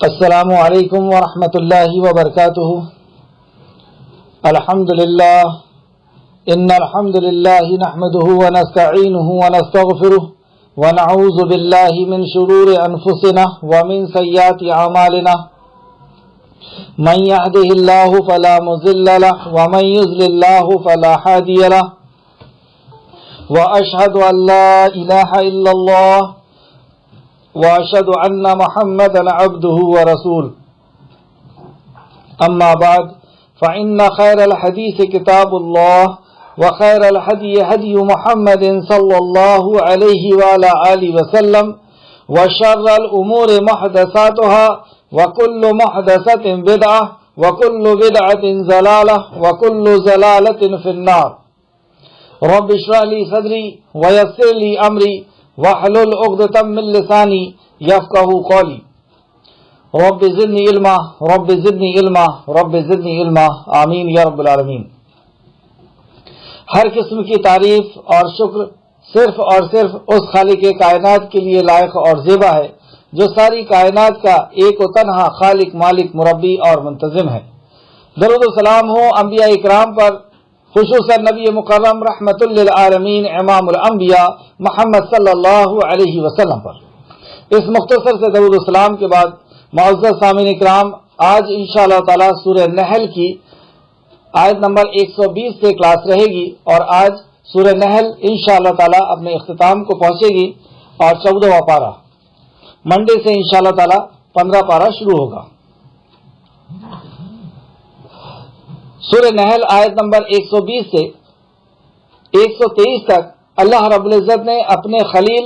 السلام علیکم ورحمۃ اللہ وبرکاتہ۔ الحمد للہ ان الحمد للہ نحمده ونستعینه ونستغفره ونعوذ باللہ من شرور انفسنا ومن سیئات اعمالنا، من يهده اللہ فلا مضل له ومن يضلل اللہ فلا هادی له، واشهد ان لا الہ الا اللہ واشهد ان محمدا عبده ورسوله، اما بعد فان خير الحديث كتاب الله وخير الهدي هدي محمد صلى الله عليه وعلى آله وسلم، وشر الامور محدثاتها وكل محدثة بدعة وكل بدعة ضلالة وكل ضلالة في النار۔ رب اشرح لي صدري ويسر لي امري واحلل عقدة من لساني يفقهوا قولي۔ رب زدنی علما رب زدنی علما رب زدنی علما، آمین یا رب العالمین۔ ہر قسم کی تعریف اور شکر صرف اور صرف اس خالق کائنات کے لیے لائق اور زیبا ہے جو ساری کائنات کا ایک و تنہا خالق، مالک، مربی اور منتظم ہے۔ درود و سلام ہو انبیاء اکرام پر، خصوصاً نبی مکرم رحمت للعالمین امام الانبیاء محمد صلی اللہ علیہ وسلم پر۔ اس مختصر سے درود و سلام کے بعد معزز سامعین اکرام، آج انشاءاللہ تعالی سورہ نحل کی آیت نمبر 120 سے کلاس رہے گی، اور آج سورہ نحل انشاءاللہ تعالی اپنے اختتام کو پہنچے گی اور 14واں پارہ منڈے سے انشاءاللہ تعالی 15 پارہ شروع ہوگا۔ سورہ نحل آیت نمبر 120 سے 123 تک اللہ رب العزت نے اپنے خلیل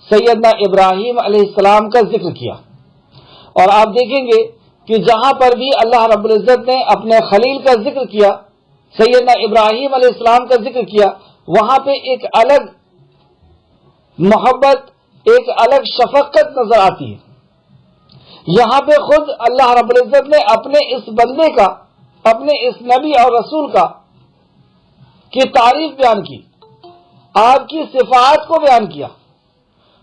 سیدنا ابراہیم علیہ السلام کا ذکر کیا، اور آپ دیکھیں گے کہ جہاں پر بھی اللہ رب العزت نے اپنے خلیل کا ذکر کیا، سیدنا ابراہیم علیہ السلام کا ذکر کیا، وہاں پہ ایک الگ محبت، ایک الگ شفقت نظر آتی ہے۔ یہاں پہ خود اللہ رب العزت نے اپنے اس بندے کا، اپنے اس نبی اور رسول کا کی تعریف بیان کی، آپ کی صفات کو بیان کیا۔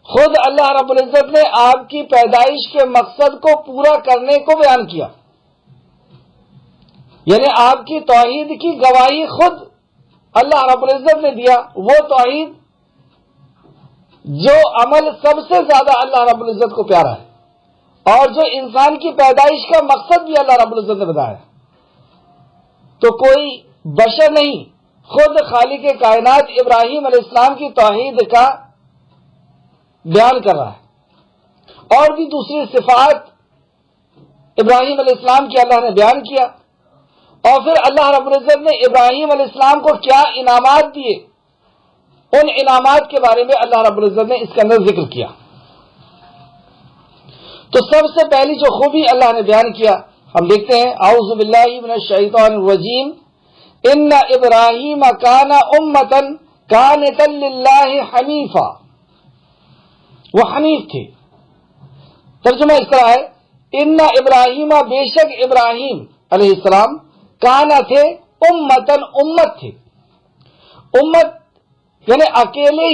خود اللہ رب العزت نے آپ کی پیدائش کے مقصد کو پورا کرنے کو بیان کیا، یعنی آپ کی توحید کی گواہی خود اللہ رب العزت نے دیا، وہ توحید جو عمل سب سے زیادہ اللہ رب العزت کو پیارا ہے، اور جو انسان کی پیدائش کا مقصد بھی اللہ رب العزت نے بتایا۔ تو کوئی بشر نہیں، خود خالق کائنات ابراہیم علیہ السلام کی توحید کا بیان کر رہا ہے، اور بھی دوسری صفات ابراہیم علیہ السلام کی اللہ نے بیان کیا، اور پھر اللہ رب العزت نے ابراہیم علیہ السلام کو کیا انعامات دیے، ان انعامات کے بارے میں اللہ رب العزت نے اس کے اندر ذکر کیا۔ تو سب سے پہلی جو خوبی اللہ نے بیان کیا، ہم دیکھتے ہیں، اعوذ باللہ من الشیطان الرجیم، ان ابراہیم کان امۃ قانتا للہ حنیفا، وہ حنیف تھے۔ ترجمہ اس طرح ہے، ان ابراہیم، بے شک ابراہیم علیہ السلام، کانا تھے، امتن، امت تھے۔ امت یعنی اکیلے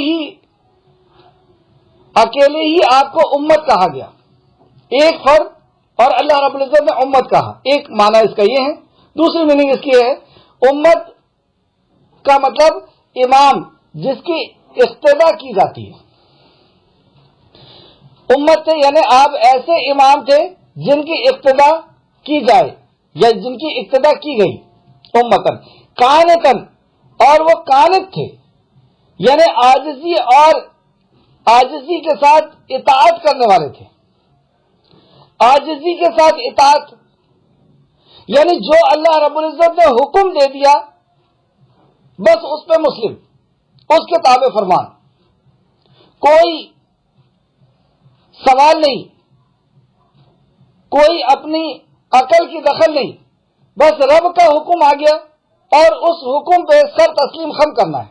ہی آپ کو امت کہا گیا، ایک فرد، اور اللہ رب العزت نے امت کہا۔ ایک معنی اس کا یہ ہے، دوسری میننگ اس کی ہے، امت کا مطلب امام جس کی اقتدا کی جاتی ہے۔ امت تھے یعنی آپ ایسے امام تھے جن کی اقتدا کی جائے یا جن کی اقتدا کی گئی، امتن قانتن، اور وہ قانت تھے یعنی عاجزی کے ساتھ اطاعت کرنے والے تھے۔ عاجزی کے ساتھ اطاعت یعنی جو اللہ رب العزت نے حکم دے دیا بس اس پہ مسلم، اس کے تابع فرمان، کوئی سوال نہیں، کوئی اپنی عقل کی دخل نہیں، بس رب کا حکم آ گیا اور اس حکم پہ سر تسلیم خم کرنا ہے۔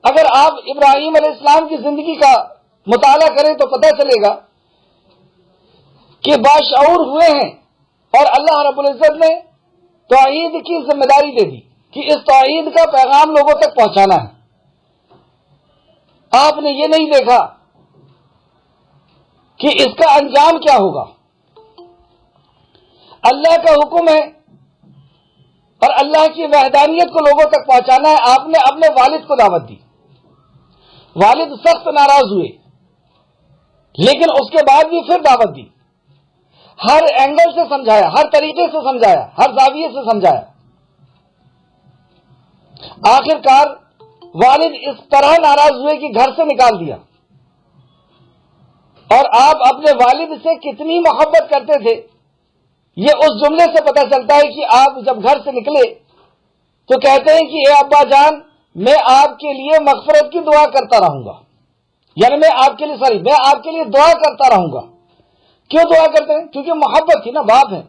اگر آپ ابراہیم علیہ السلام کی زندگی کا مطالعہ کریں تو پتہ چلے گا کہ باشعور ہوئے ہیں، اور اللہ رب العزت نے توحید کی ذمہ داری دے دی کہ اس توحید کا پیغام لوگوں تک پہنچانا ہے۔ آپ نے یہ نہیں دیکھا کہ اس کا انجام کیا ہوگا، اللہ کا حکم ہے اور اللہ کی وحدانیت کو لوگوں تک پہنچانا ہے. آپ نے اپنے والد کو دعوت دی, والد سخت ناراض ہوئے, لیکن اس کے بعد بھی پھر دعوت دی, ہر اینگل سے سمجھایا, ہر طریقے سے سمجھایا, ہر زاویے سے سمجھایا. آخر کار والد اس طرح ناراض ہوئے کہ گھر سے نکال دیا. اور آپ اپنے والد سے کتنی محبت کرتے تھے یہ اس جملے سے پتہ چلتا ہے کہ آپ جب گھر سے نکلے تو کہتے ہیں کہ اے ابا جان, میں آپ کے لیے مغفرت کی دعا کرتا رہوں گا, یعنی میں آپ کے لیے دعا کرتا رہوں گا. کیوں دعا کرتے ہیں؟ کیونکہ محبت تھی نا, باپ ہے.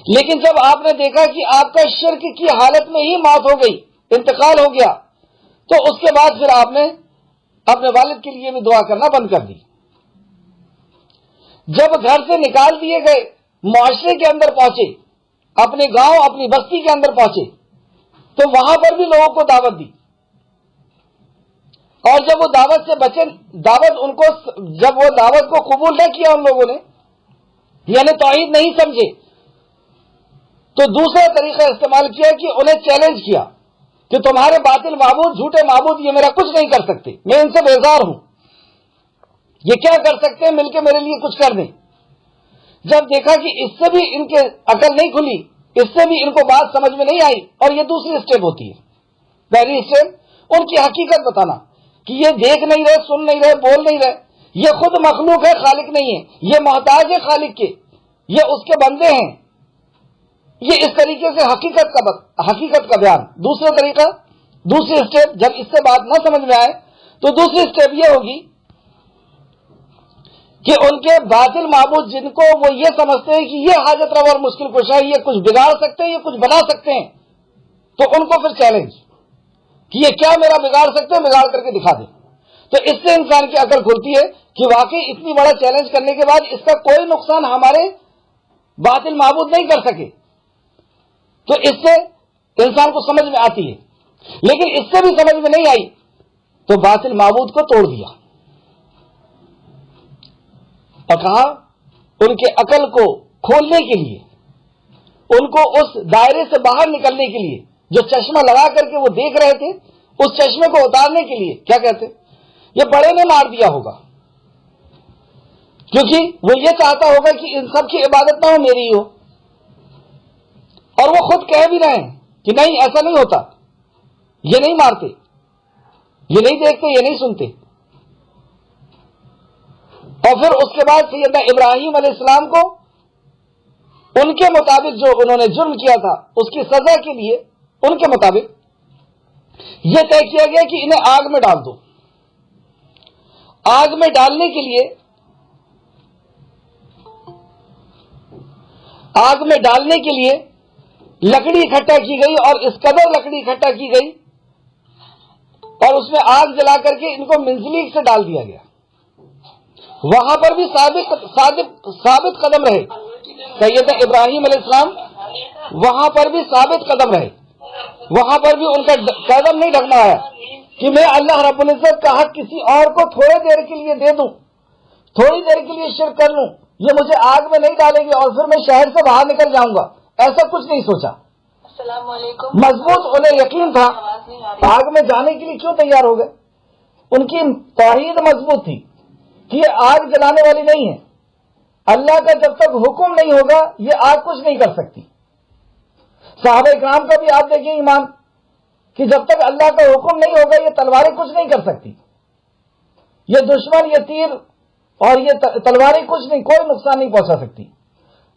لیکن جب آپ نے دیکھا کہ آپ کا شرک کی حالت میں ہی موت ہو گئی, انتقال ہو گیا, تو اس کے بعد پھر آپ نے اپنے والد کے لیے بھی دعا کرنا بند کر دی. جب گھر سے نکال دیے گئے, معاشرے کے اندر پہنچے, اپنے گاؤں اپنی بستی کے اندر پہنچے, تو وہاں پر بھی لوگوں کو دعوت دی. اور جب وہ دعوت سے بچے, جب وہ دعوت کو قبول نہ کیا ان لوگوں نے, یعنی توحید نہیں سمجھے, تو دوسرا طریقہ استعمال کیا کہ انہیں چیلنج کیا کہ تمہارے باطل معبود, جھوٹے معبود یہ میرا کچھ نہیں کر سکتے, میں ان سے بیزار ہوں, یہ کیا کر سکتے ہیں, مل کے میرے لیے کچھ کر دیں. جب دیکھا کہ اس سے بھی ان کے عقل نہیں کھلی, اس سے بھی ان کو بات سمجھ میں نہیں آئی, اور یہ دوسری اسٹیپ ہوتی ہے. پہلی اسٹیپ ان کی حقیقت بتانا کہ یہ دیکھ نہیں رہے, سن نہیں رہے, بول نہیں رہے, یہ خود مخلوق ہے, خالق نہیں ہے, یہ محتاج ہے خالق کے, یہ اس کے بندے ہیں. یہ اس طریقے سے حقیقت کا بیان. دوسری اسٹیپ, جب اس سے بات نہ سمجھ میں آئے تو دوسری اسٹیپ یہ ہوگی کہ ان کے باطل معبود جن کو وہ یہ سمجھتے ہیں کہ یہ حاجت روا اور مشکل کشا ہے, یہ کچھ بگاڑ سکتے ہیں, یہ کچھ بنا سکتے ہیں, تو ان کو پھر چیلنج کہ یہ کیا میرا بگاڑ سکتے ہیں, بگاڑ کر کے دکھا دیں. تو اس سے انسان کی عقل کھلتی ہے کہ واقعی اتنی بڑا چیلنج کرنے کے بعد اس کا کوئی نقصان ہمارے باطل معبود نہیں کر سکے. تو اس سے انسان کو سمجھ میں آتی ہے. لیکن اس سے بھی سمجھ میں نہیں آئی تو باطل معبود کو توڑ دیا اور کہا ان کے عقل کو کھولنے کے لیے, ان کو اس دائرے سے باہر نکلنے کے لیے, جو چشمہ لگا کر کے وہ دیکھ رہے تھے, اس چشمے کو اتارنے کے لیے کیا کہتے, یہ بڑے نے مار دیا ہوگا, کیونکہ وہ یہ چاہتا ہوگا کہ ان سب کی عبادت نہ ہو, میری ہو. اور وہ خود کہہ بھی رہے ہیں کہ نہیں ایسا نہیں ہوتا, یہ نہیں مارتے, یہ نہیں دیکھتے, یہ نہیں سنتے. اور پھر اس کے بعد سیدنا ابراہیم علیہ السلام کو ان کے مطابق جو انہوں نے جرم کیا تھا اس کی سزا کے لیے ان کے مطابق یہ طے کیا گیا کہ انہیں آگ میں ڈال دو. آگ میں ڈالنے کے لیے لکڑی اکٹھا کی گئی, اور اس قدر لکڑی اکٹھا کی گئی اور اس میں آگ جلا کر کے ان کو منجلک سے ڈال دیا گیا. وہاں پر بھی ثابت قدم رہے سیدنا ابراہیم علیہ السلام, وہاں پر بھی ثابت قدم رہے, وہاں پر بھی ان کا قدم نہیں ڈھکنا آیا کہ میں اللہ رب العزت کا حق کسی اور کو تھوڑے دیر کے لیے دے دوں, تھوڑی دیر کے لیے شرک کر لوں, یہ مجھے آگ میں نہیں ڈالیں گے اور پھر میں شہر سے باہر نکل جاؤں گا. ایسا کچھ نہیں سوچا. السلام علیکم. مضبوط انہیں یقین تھا, آگ میں جانے کے لیے کیوں تیار ہو گئے, ان کی توحید مضبوط تھی کہ یہ آگ جلانے والی نہیں ہے. اللہ کا جب تک حکم نہیں ہوگا یہ آگ کچھ نہیں کر سکتی. صحابہ کرام کا بھی آپ دیکھیں ایمان کہ جب تک اللہ کا حکم نہیں ہوگا یہ تلواریں کچھ نہیں کر سکتی, یہ دشمن, یہ تیر اور یہ تلواریں کچھ نہیں, کوئی نقصان نہیں پہنچا سکتی.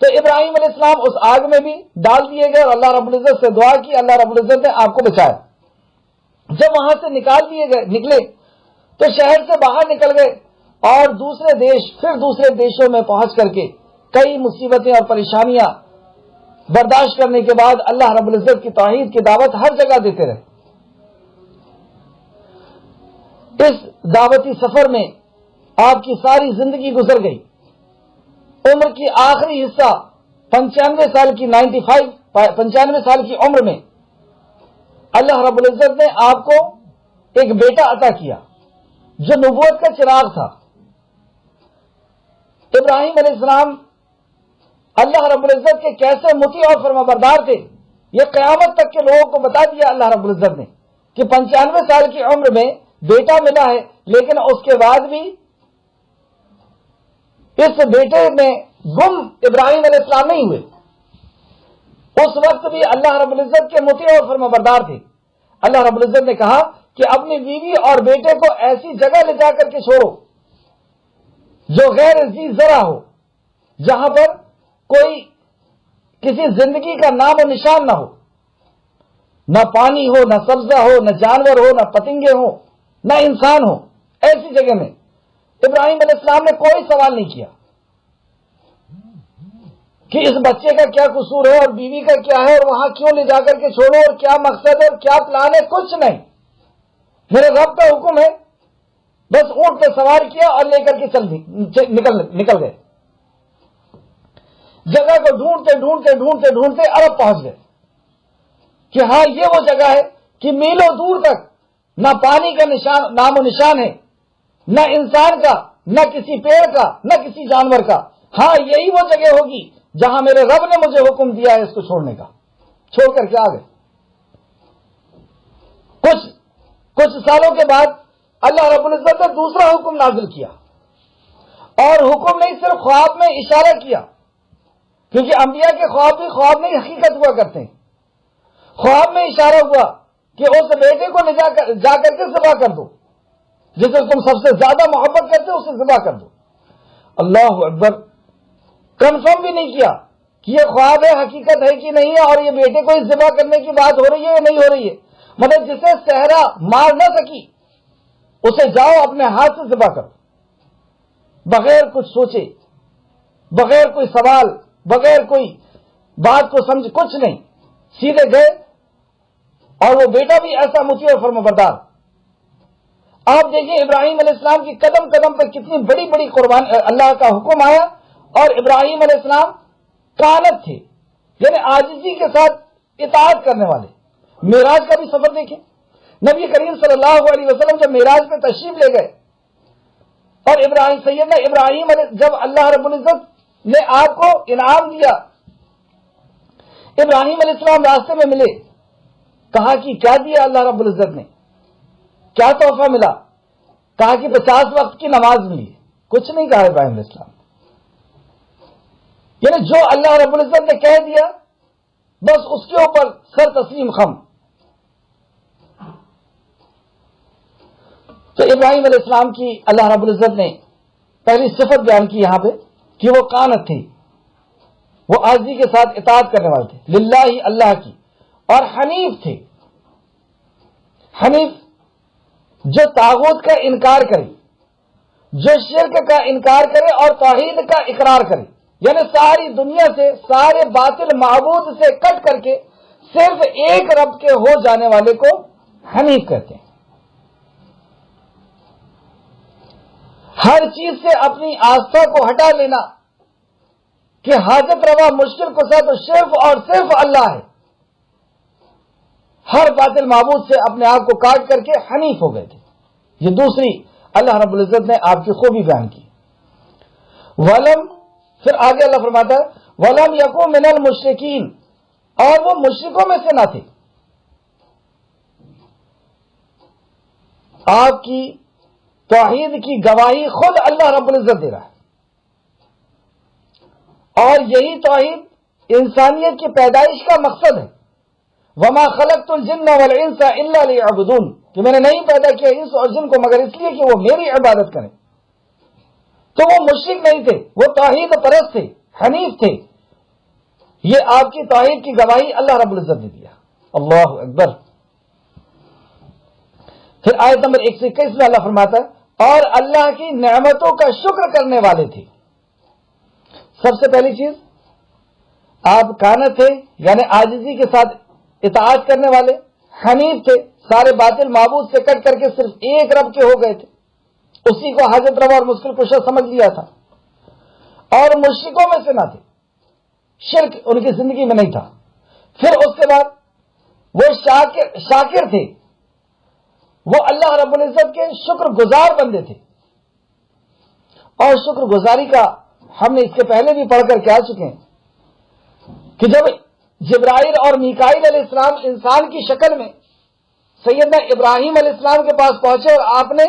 تو ابراہیم علیہ السلام اس آگ میں بھی ڈال دیے گئے اور اللہ رب العزت سے دعا کی, اللہ رب العزت نے آپ کو بچایا. جب وہاں سے نکلے تو شہر سے باہر نکل گئے اور دوسرے دیشوں میں پہنچ کر کے کئی مصیبتیں اور پریشانیاں برداشت کرنے کے بعد اللہ رب العزت کی توحید کی دعوت ہر جگہ دیتے رہے. اس دعوتی سفر میں آپ کی ساری زندگی گزر گئی. عمر کی آخری حصہ 95 سال کی عمر میں اللہ رب العزت نے آپ کو ایک بیٹا عطا کیا جو نبوت کا چراغ تھا. ابراہیم علیہ السلام اللہ رب العزت کے کیسے مطیع اور فرمانبردار تھے، یہ قیامت تک کے لوگوں کو بتا دیا اللہ رب العزت نے کہ 95 سال کی عمر میں بیٹا ملا ہے، لیکن اس کے بعد بھی اس بیٹے میں گم ابراہیم علیہ السلام نہیں ہوئے۔ اس وقت بھی اللہ رب العزت کے مطیع اور فرمانبردار تھے۔ اللہ رب العزت نے کہا کہ اپنی بیوی اور بیٹے کو ایسی جگہ لے جا کر کے چھوڑو جو غیر ذی زرع ہو، جہاں پر کوئی کسی زندگی کا نام و نشان نہ ہو، نہ پانی ہو، نہ سبزہ ہو، نہ جانور ہو، نہ پتنگے ہو، نہ انسان ہو۔ ایسی جگہ میں ابراہیم علیہ السلام نے کوئی سوال نہیں کیا کہ اس بچے کا کیا قصور ہے اور بیوی کا کیا ہے اور وہاں کیوں لے جا کر کے چھوڑو اور کیا مقصد ہے اور کیا پلان ہے، کچھ نہیں۔ میرے رب کا حکم ہے، بس اونٹ پہ سوار کیا اور لے کر کے نکل گئے۔ جگہ کو ڈھونڈتے عرب پہنچ گئے کہ ہاں یہ وہ جگہ ہے کہ میلوں دور تک نہ پانی کا نام و نشان ہے، نہ انسان کا، نہ کسی پیڑ کا، نہ کسی جانور کا۔ ہاں یہی وہ جگہ ہوگی جہاں میرے رب نے مجھے حکم دیا ہے اس کو چھوڑنے کا۔ چھوڑ کر کے آ گئے۔ کچھ سالوں کے بعد اللہ رب العزت نے دوسرا حکم نازل کیا، اور حکم نہیں صرف خواب میں اشارہ کیا، کیونکہ انبیاء کے خواب بھی خواب میں حقیقت ہوا کرتے ہیں۔ خواب میں اشارہ ہوا کہ اس بیٹے کو جا کر کے ذبح کر دو، جسے تم سب سے زیادہ محبت کرتے اسے ذبح کر دو۔ اللہ اکبر۔ کنفرم بھی نہیں کیا کہ یہ خواب ہے، حقیقت ہے کہ نہیں ہے، اور یہ بیٹے کو ذبح کرنے کی بات ہو رہی ہے یا نہیں ہو رہی ہے۔ مطلب جسے صحرا مار نہ سکی اسے جاؤ اپنے ہاتھ سے ذبح کرو، بغیر کچھ سوچے، بغیر کوئی سوال، بغیر کوئی بات کو سمجھ، کچھ نہیں، سیدھے گئے۔ اور وہ بیٹا بھی ایسا مطیع اور فرمانبردار۔ آپ دیکھیں ابراہیم علیہ السلام کی قدم قدم پہ کتنی بڑی بڑی قربان اللہ کا حکم آیا، اور ابراہیم علیہ السلام قانت تھے، یعنی عاجزی کے ساتھ اطاعت کرنے والے۔ معراج کا بھی سفر دیکھیں، نبی کریم صلی اللہ علیہ وسلم جب معراج پہ تشریف لے گئے، اور سیدنا ابراہیم جب اللہ رب العزت نے آپ کو انعام دیا، ابراہیم علیہ السلام راستے میں ملے، کہا کہ کیا دیا اللہ رب العزت نے، کیا تحفہ ملا؟ کہا کہ 50 وقت کی نماز ملی۔ کچھ نہیں کہا ابراہیم علیہ السلام، یعنی جو اللہ رب العزت نے کہہ دیا بس اس کے اوپر سر تسلیم خم۔ تو ابراہیم علیہ السلام کی اللہ رب العزت نے پہلی صفت بیان کی یہاں پہ کہ وہ قانت تھے، وہ عاجزی کے ساتھ اطاعت کرنے والے تھے، للہ اللہ کی، اور حنیف تھے۔ حنیف جو طاغوت کا انکار کرے، جو شرک کا انکار کرے اور توحید کا اقرار کرے، یعنی ساری دنیا سے، سارے باطل معبود سے کٹ کر کے صرف ایک رب کے ہو جانے والے کو حنیف کہتے ہیں۔ ہر چیز سے اپنی آستھا کو ہٹا لینا کہ حاجت روا مشکل کشا تو صرف اور صرف اللہ ہے، ہر باطل معبود سے اپنے آپ کو کاٹ کر کے حنیف ہو گئے تھے۔ یہ دوسری اللہ رب العزت نے آپ کی خوبی بیان کی۔ ولم، پھر آگے اللہ فرماتا ہے ولم یکو من المشرکین، اور وہ مشرکوں میں سے نہ تھے۔ آپ کی توحید کی گواہی خود اللہ رب العزت دے رہا ہے، اور یہی توحید انسانیت کی پیدائش کا مقصد ہے۔ وما خلقت الجن والانس الا ليعبدون، کہ میں نے نہیں پیدا کیا انس اور جن کو مگر اس لیے کہ وہ میری عبادت کریں۔ تو وہ مشرک نہیں تھے، وہ توحید پرست تھے، حنیف تھے۔ یہ آپ کی توحید کی گواہی اللہ رب العزت نے دیا۔ اللہ اکبر۔ پھر آیت نمبر 121 میں اللہ فرماتا ہے اور اللہ کی نعمتوں کا شکر کرنے والے تھے۔ سب سے پہلی چیز آپ قانت تھے، یعنی عاجزی کے ساتھ اطاعت کرنے والے، حنیف تھے، سارے باطل معبود سے کٹ کر کے صرف ایک رب کے ہو گئے تھے، اسی کو حاجت روا اور مشکل کشا سمجھ لیا تھا، اور مشرکوں میں سے نہ تھے، شرک ان کی زندگی میں نہیں تھا۔ پھر اس کے بعد وہ شاکر تھے، وہ اللہ رب العزت کے شکر گزار بندے تھے۔ اور شکر گزاری کا ہم نے اس کے پہلے بھی پڑھ کر کے آ چکے ہیں کہ جب جبرائیل اور میکائیل علیہ السلام انسان کی شکل میں سیدنا ابراہیم علیہ السلام کے پاس پہنچے اور آپ نے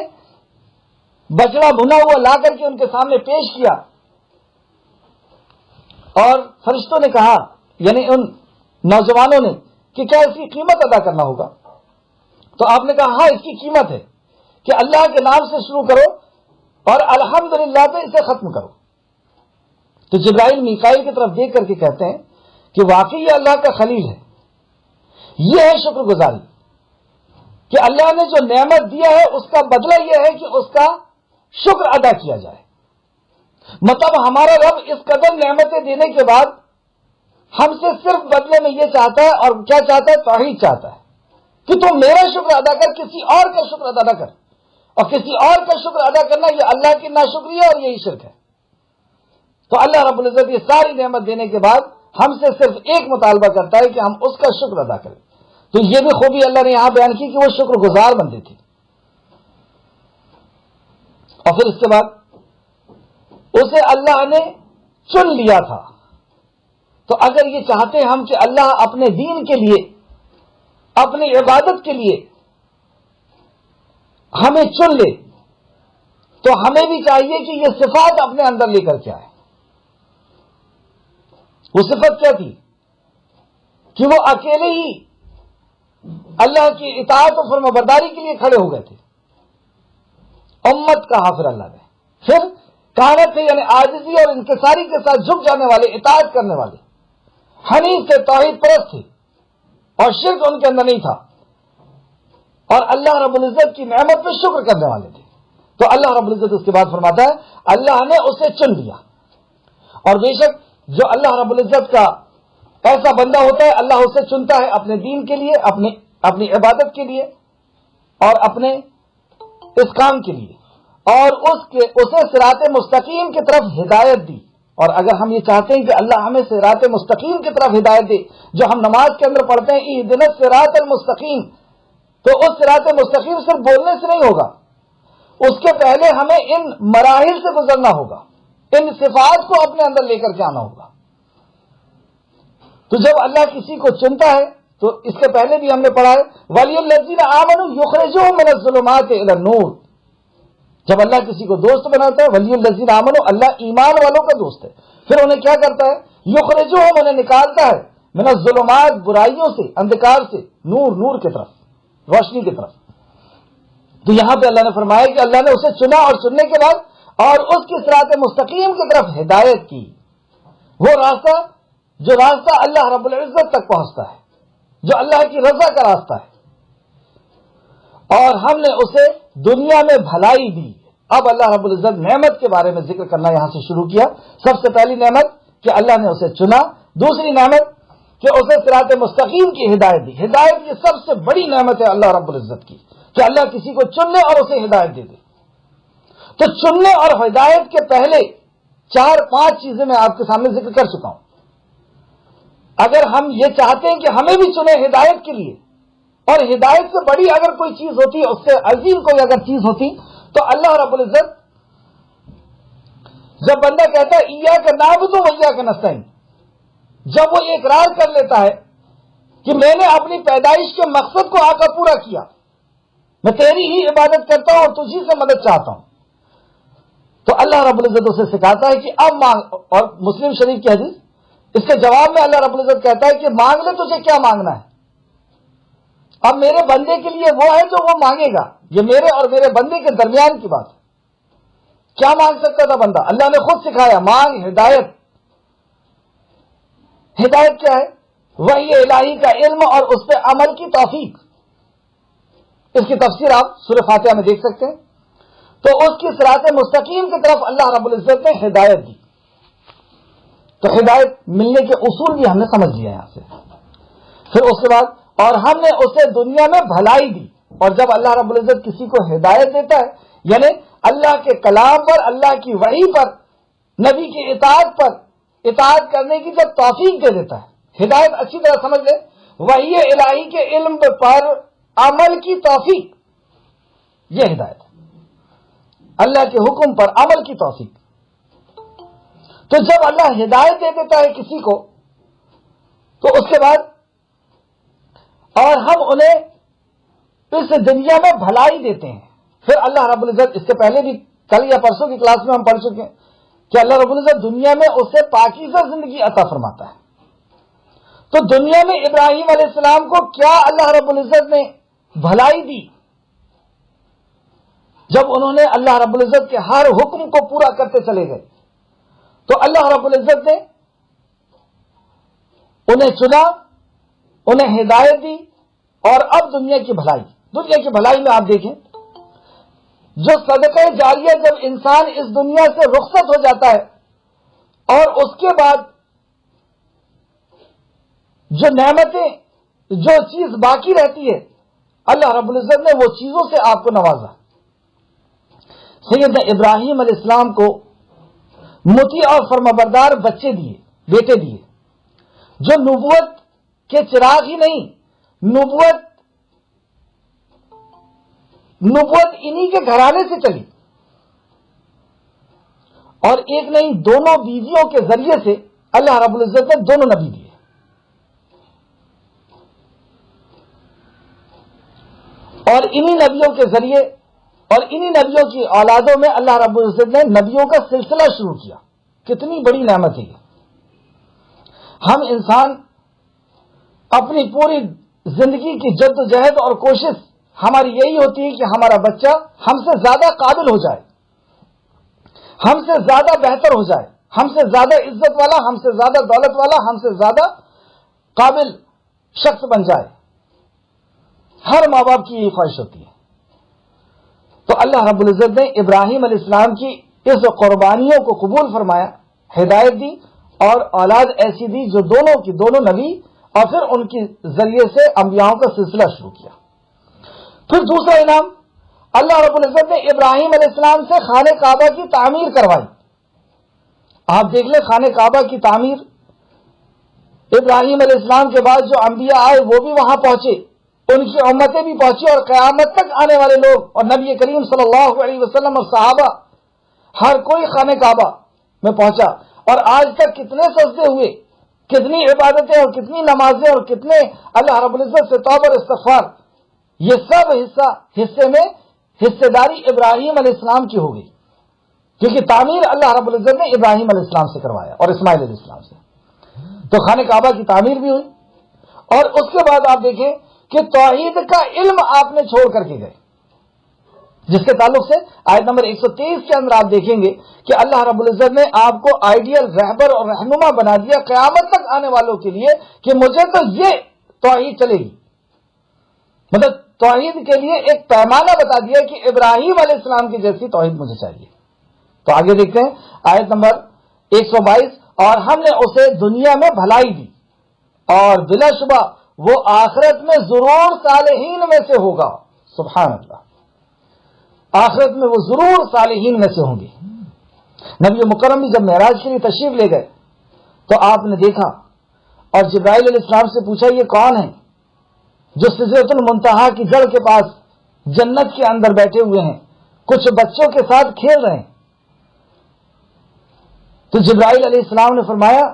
بچڑا بھنا ہوا لا کر کے ان کے سامنے پیش کیا، اور فرشتوں نے کہا، یعنی ان نوجوانوں نے، کہ کیا اس کی قیمت ادا کرنا ہوگا؟ تو آپ نے کہا ہاں اس کی قیمت ہے کہ اللہ کے نام سے شروع کرو اور الحمدللہ پہ اسے ختم کرو۔ تو جبرائیل میکائیل کی طرف دیکھ کر کے کہتے ہیں کہ واقعی یہ اللہ کا خلیل ہے، یہ ہے شکر گزاری کہ اللہ نے جو نعمت دیا ہے اس کا بدلہ یہ ہے کہ اس کا شکر ادا کیا جائے۔ مطلب ہمارا رب اس قدر نعمتیں دینے کے بعد ہم سے صرف بدلے میں یہ چاہتا ہے، اور کیا چاہتا ہے؟ توحید چاہتا ہے کہ تم میرا شکر ادا کر، کسی اور کا شکر ادا نہ کر، اور کسی اور کا شکر ادا کرنا یہ اللہ کی ناشکری ہے اور یہی شرک ہے۔ تو اللہ رب العزت یہ ساری نعمت دینے کے بعد ہم سے صرف ایک مطالبہ کرتا ہے کہ ہم اس کا شکر ادا کریں۔ تو یہ بھی خوبی اللہ نے یہاں بیان کی کہ وہ شکر گزار بندے تھے۔ اور پھر اس کے بعد اسے اللہ نے چن لیا تھا۔ تو اگر یہ چاہتے ہم کہ اللہ اپنے دین کے لیے، اپنی عبادت کے لیے ہمیں چن لے، تو ہمیں بھی چاہیے کہ یہ صفات اپنے اندر لے کر کے آئے۔ وہ صفت کیا تھی؟ کہ وہ اکیلے ہی اللہ کی اطاعت و فرمانبرداری کے لیے کھڑے ہو گئے تھے۔ امت کہا پھر اللہ نے، پھر کانت ہے یعنی عاجزی اور انکساری کے ساتھ جھک جانے والے، اطاعت کرنے والے، حنیف تھے، توحید پرست تھے، اور شرک ان کے اندر نہیں تھا، اور اللہ رب العزت کی نعمت پہ شکر کرنے والے تھے۔ تو اللہ رب العزت اس کے بعد فرماتا ہے اللہ نے اسے چن لیا۔ اور بے شک جو اللہ رب العزت کا ایسا بندہ ہوتا ہے، اللہ اسے چنتا ہے اپنے دین کے لیے، اپنی عبادت کے لیے، اور اپنے اس کام کے لیے، اور اسے صراط مستقیم کی طرف ہدایت دی۔ اور اگر ہم یہ چاہتے ہیں کہ اللہ ہمیں صراط مستقیم کی طرف ہدایت دے، جو ہم نماز کے اندر پڑھتے ہیں اہدنا الصراط المستقیم، تو اس صراط مستقیم صرف بولنے سے نہیں ہوگا، اس کے پہلے ہمیں ان مراحل سے گزرنا ہوگا، ان صفات کو اپنے اندر لے کر کے آنا ہوگا۔ تو جب اللہ کسی کو چنتا ہے، تو اس کے پہلے بھی ہم نے پڑھا ہے ولی الذین آمنوا یخرجوہم من الظلمات الی النور۔ جب اللہ کسی کو دوست بناتا ہے، ولی الذین آمنوا، اللہ ایمان والوں کا دوست ہے، پھر انہیں کیا کرتا ہے؟ یخرجوہم، انہیں نکالتا ہے، من الظلمات، برائیوں سے، اندھکار سے، نور کی طرف، روشنی کی طرف۔ تو یہاں پہ اللہ نے فرمایا کہ اللہ نے اسے چنا، اور چننے کے بعد اور اس کی صراط مستقیم کی طرف ہدایت کی، وہ راستہ جو راستہ اللہ رب العزت تک پہنچتا ہے، جو اللہ کی رضا کا راستہ ہے، اور ہم نے اسے دنیا میں بھلائی دی۔ اب اللہ رب العزت نعمت کے بارے میں ذکر کرنا یہاں سے شروع کیا۔ سب سے پہلی نعمت کہ اللہ نے اسے چنا، دوسری نعمت کہ اسے صراط مستقیم کی ہدایت دی۔ ہدایت یہ سب سے بڑی نعمت ہے اللہ رب العزت کی، کہ اللہ کسی کو چن لے اور اسے ہدایت دے دے۔ تو چننے اور ہدایت کے پہلے 4-5 چیزیں میں آپ کے سامنے ذکر کر چکا ہوں۔ اگر ہم یہ چاہتے ہیں کہ ہمیں بھی چنے ہدایت کے لیے، اور ہدایت سے بڑی اگر کوئی چیز ہوتی، اس سے عظیم کوئی اگر چیز ہوتی، تو اللہ رب العزت جب بندہ کہتا ہے ایاک نعبد و ایاک نستعین، جب وہ اقرار کر لیتا ہے کہ میں نے اپنی پیدائش کے مقصد کو آقا پورا کیا، میں تیری ہی عبادت کرتا ہوں اور تجھی سے مدد چاہتا ہوں، تو اللہ رب العزت اسے سکھاتا ہے کہ اب مانگ۔ اور مسلم شریف کی حدیث، اس کے جواب میں اللہ رب العزت کہتا ہے کہ مانگ لے، تجھے کیا مانگنا ہے؟ اب میرے بندے کے لیے وہ ہے جو وہ مانگے گا، یہ میرے اور میرے بندے کے درمیان کی بات ہے۔ کیا مانگ سکتا تھا بندہ؟ اللہ نے خود سکھایا، مانگ ہدایت۔ ہدایت کیا ہے؟ وحی الہی کا علم اور اس پہ عمل کی توفیق۔ اس کی تفسیر آپ سورہ فاتحہ میں دیکھ سکتے ہیں۔ تو اس کی صراط مستقیم کی طرف اللہ رب العزت نے ہدایت دی۔ تو ہدایت ملنے کے اصول بھی ہم نے سمجھ لیا یہاں سے۔ پھر اس کے بعد اور ہم نے اسے دنیا میں بھلائی دی۔ اور جب اللہ رب العزت کسی کو ہدایت دیتا ہے، یعنی اللہ کے کلام پر، اللہ کی وحی پر، نبی کی اطاعت پر اطاعت کرنے کی جب توفیق دے دیتا ہے، ہدایت اچھی طرح سمجھ لیں، وحی الہی کے علم پر عمل کی توفیق، یہ ہدایت ہے، اللہ کے حکم پر عمل کی توفیق۔ تو جب اللہ ہدایت دے دیتا ہے کسی کو، تو اس کے بعد اور ہم انہیں اس دنیا میں بھلائی دیتے ہیں. پھر اللہ رب العزت، اس سے پہلے بھی کل یا پرسوں کی کلاس میں ہم پڑھ چکے ہیں کہ اللہ رب العزت دنیا میں اسے پاکیزہ زندگی عطا فرماتا ہے. تو دنیا میں ابراہیم علیہ السلام کو کیا اللہ رب العزت نے بھلائی دی؟ جب انہوں نے اللہ رب العزت کے ہر حکم کو پورا کرتے چلے گئے تو اللہ رب العزت نے انہیں چنا، انہیں ہدایت دی. اور اب دنیا کی بھلائی میں آپ دیکھیں، جو صدقہ جاریہ جب انسان اس دنیا سے رخصت ہو جاتا ہے اور اس کے بعد جو نعمتیں، جو چیز باقی رہتی ہے، اللہ رب العزت نے وہ چیزوں سے آپ کو نوازا. سیدنا ابراہیم علیہ السلام کو مطیع اور فرمانبردار بچے دیے، بیٹے دیے، جو نبوت کے چراغ ہی نہیں، نبوت انہی کے گھرانے سے چلی. اور ایک نہیں، دونوں بیویوں کے ذریعے سے اللہ رب العزت نے دونوں نبی دیے. اور انہی نبیوں کے ذریعے اور انہی نبیوں کی اولادوں میں اللہ رب العزت نے نبیوں کا سلسلہ شروع کیا. کتنی بڑی نعمت ہے یہ. ہم انسان اپنی پوری زندگی کی جد و جہد اور کوشش ہماری یہی ہوتی ہے کہ ہمارا بچہ ہم سے زیادہ قابل ہو جائے، ہم سے زیادہ بہتر ہو جائے، ہم سے زیادہ عزت والا، ہم سے زیادہ دولت والا، ہم سے زیادہ قابل شخص بن جائے. ہر ماں باپ کی یہی خواہش ہوتی ہے. تو اللہ رب العزت نے ابراہیم علیہ السلام کی اس قربانیوں کو قبول فرمایا، ہدایت دی اور اولاد ایسی دی جو دونوں کی دونوں نبی، اور پھر ان کے ذریعے سے انبیاءوں کا سلسلہ شروع کیا. پھر دوسرا انعام، اللہ رب العزت نے ابراہیم علیہ السلام سے خانہ کعبہ کی تعمیر کروائی. آپ دیکھ لیں، خانہ کعبہ کی تعمیر ابراہیم علیہ السلام کے بعد جو انبیاء آئے وہ بھی وہاں پہنچے، ان کی امتیں بھی پہنچی، اور قیامت تک آنے والے لوگ اور نبی کریم صلی اللہ علیہ وسلم اور صحابہ ہر کوئی خانہ کعبہ میں پہنچا. اور آج تک کتنے سجدے ہوئے، کتنی عبادتیں اور کتنی نمازیں اور کتنے اللہ رب العزت سے توبہ اور استغفار، یہ سب حصے میں حصے داری ابراہیم علیہ السلام کی ہو گئی، کیونکہ تعمیر اللہ رب العزت نے ابراہیم علیہ السلام سے کروایا اور اسماعیل علیہ السلام سے. تو خانہ کعبہ کی تعمیر بھی ہوئی. اور اس کے بعد آپ دیکھیں کہ توحید کا علم آپ نے چھوڑ کر کے گئے، جس کے تعلق سے آیت نمبر 123 کے اندر آپ دیکھیں گے کہ اللہ رب العزت نے آپ کو آئیڈیل رہبر اور رہنما بنا دیا قیامت تک آنے والوں کے لیے کہ مجھے تو یہ توحید چلے گی. مطلب توحید کے لیے ایک پیمانہ بتا دیا کہ ابراہیم علیہ السلام کی جیسی توحید مجھے چاہیے. تو آگے دیکھتے ہیں آیت نمبر 122، اور ہم نے اسے دنیا میں بھلائی دی اور بلا شبہ وہ آخرت میں ضرور صالحین میں سے ہوگا. سبحان اللہ، آخرت میں وہ ضرور صالحین میں سے ہوں گے. نبی مکرم بھی جب معراج کے لیے تشریف لے گئے تو آپ نے دیکھا اور جبرائیل علیہ السلام سے پوچھا یہ کون ہے جو سدرۃ المنتہا کی جڑ کے پاس جنت کے اندر بیٹھے ہوئے ہیں، کچھ بچوں کے ساتھ کھیل رہے ہیں؟ تو جبرائیل علیہ السلام نے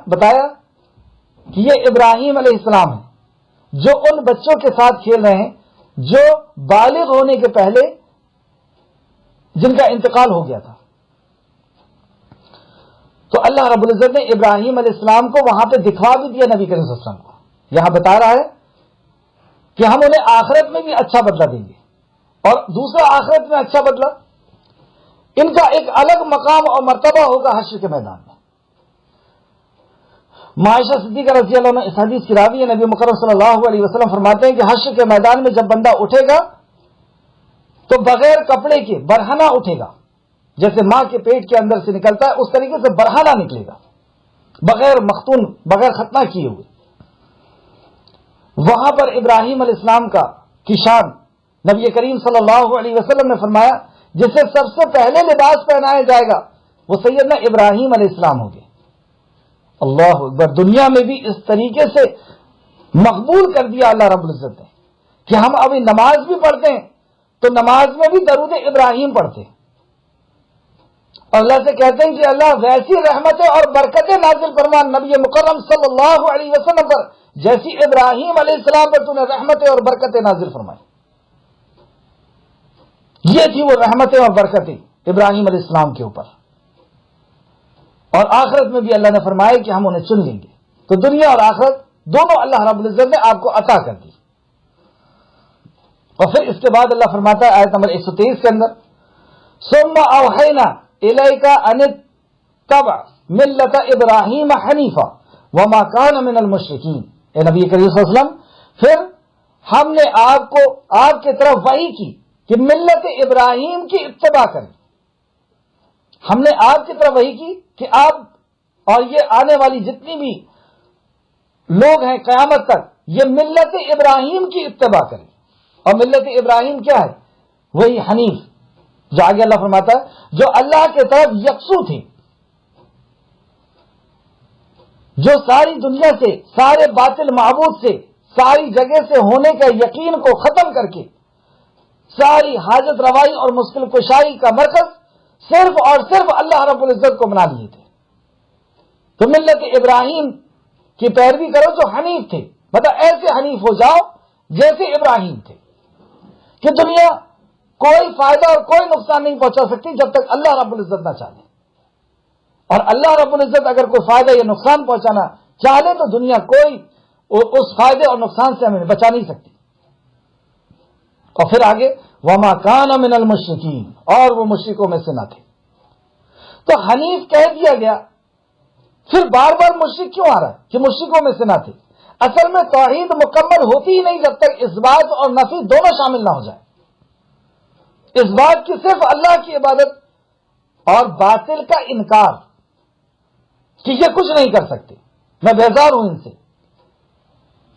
بتایا کہ یہ ابراہیم علیہ السلام ہے جو ان بچوں کے ساتھ کھیل رہے ہیں جو بالغ ہونے کے پہلے جن کا انتقال ہو گیا تھا. تو اللہ رب العزت نے ابراہیم علیہ السلام کو وہاں پہ دکھوا بھی دیا نبی کریم صلی اللہ علیہ وسلم کو. یہاں بتا رہا ہے کہ ہم انہیں آخرت میں بھی اچھا بدلہ دیں گے. اور دوسرا آخرت میں اچھا بدلہ، ان کا ایک الگ مقام اور مرتبہ ہوگا حشر کے میدان میں. عائشہ صدیقہ رضی اللہ عنہ اس حدیث کی راوی ہے، نبی مکرم صلی اللہ علیہ وسلم فرماتے ہیں کہ حشر کے میدان میں جب بندہ اٹھے گا تو بغیر کپڑے کے برہنہ اٹھے گا، جیسے ماں کے پیٹ کے اندر سے نکلتا ہے اس طریقے سے برہنہ نکلے گا، بغیر مختون، بغیر ختنہ کیے ہوئے. وہاں پر ابراہیم علیہ السلام کی شان نبی کریم صلی اللہ علیہ وسلم نے فرمایا جسے سب سے پہلے لباس پہنایا جائے گا وہ سیدنا ابراہیم علیہ السلام ہوں گے. اللہ اکبر. دنیا میں بھی اس طریقے سے مقبول کر دیا اللہ رب العزت نے کہ ہم ابھی نماز بھی پڑھتے ہیں تو نماز میں بھی درود ابراہیم پڑھتے ہیں اور اللہ سے کہتے ہیں کہ اللہ ویسی رحمتیں اور برکتیں نازل فرما نبی مکرم صلی اللہ علیہ وسلم پر جیسی ابراہیم علیہ السلام پر تو نے رحمتیں اور برکتیں نازل فرمائی. یہ تھی وہ رحمتیں اور برکتیں ابراہیم علیہ السلام کے اوپر. اور آخرت میں بھی اللہ نے فرمایا کہ ہم انہیں چن لیں گے. تو دنیا اور آخرت دونوں اللہ رب العزت نے آپ کو عطا کر دی. اور پھر اس کے بعد اللہ فرماتا ہے آیت نمبر 123 کے اندر ثم اوحینا الیک ان اتبع ملت ابراہیم حنیفا وما کان من المشرکین. اے نبی کریم صلی اللہ علیہ وسلم، پھر ہم نے آپ کے طرف وحی کی کہ ملت ابراہیم کی اتباع کریں. ہم نے آپ کی طرف وحی کی کہ آپ اور یہ آنے والی جتنی بھی لوگ ہیں قیامت تک یہ ملت ابراہیم کی اتباع کریں. اور ملت ابراہیم کیا ہے؟ وہی حنیف، جو آگے اللہ فرماتا ہے جو اللہ کے طرف یکسو تھے، جو ساری دنیا سے، سارے باطل معبود سے، ساری جگہ سے ہونے کا یقین کو ختم کر کے ساری حاجت روائی اور مشکل کشائی کا مرکز صرف اور صرف اللہ رب العزت کو بنا لیے تھے. تو ملت ابراہیم کی پیروی کرو جو حنیف تھے، مطلب ایسے حنیف ہو جاؤ جیسے ابراہیم تھے کہ دنیا کوئی فائدہ اور کوئی نقصان نہیں پہنچا سکتی جب تک اللہ رب العزت نہ چاہے. اور اللہ رب العزت اگر کوئی فائدہ یا نقصان پہنچانا چاہے تو دنیا کوئی اس فائدے اور نقصان سے ہمیں بچا نہیں سکتی. اور پھر آگے وما کان من المشرکین، اور وہ مشرکوں میں سے نہ تھے. تو حنیف کہہ دیا گیا، پھر بار بار مشرک کیوں آ رہا ہے کہ مشرکوں میں سے نہ تھے؟ اصل میں توحید مکمل ہوتی ہی نہیں جب تک اس بات اور نفی دونوں شامل نہ ہو جائے. اس بات کی صرف اللہ کی عبادت اور باطل کا انکار کہ یہ کچھ نہیں کر سکتے، میں بیزار ہوں ان سے،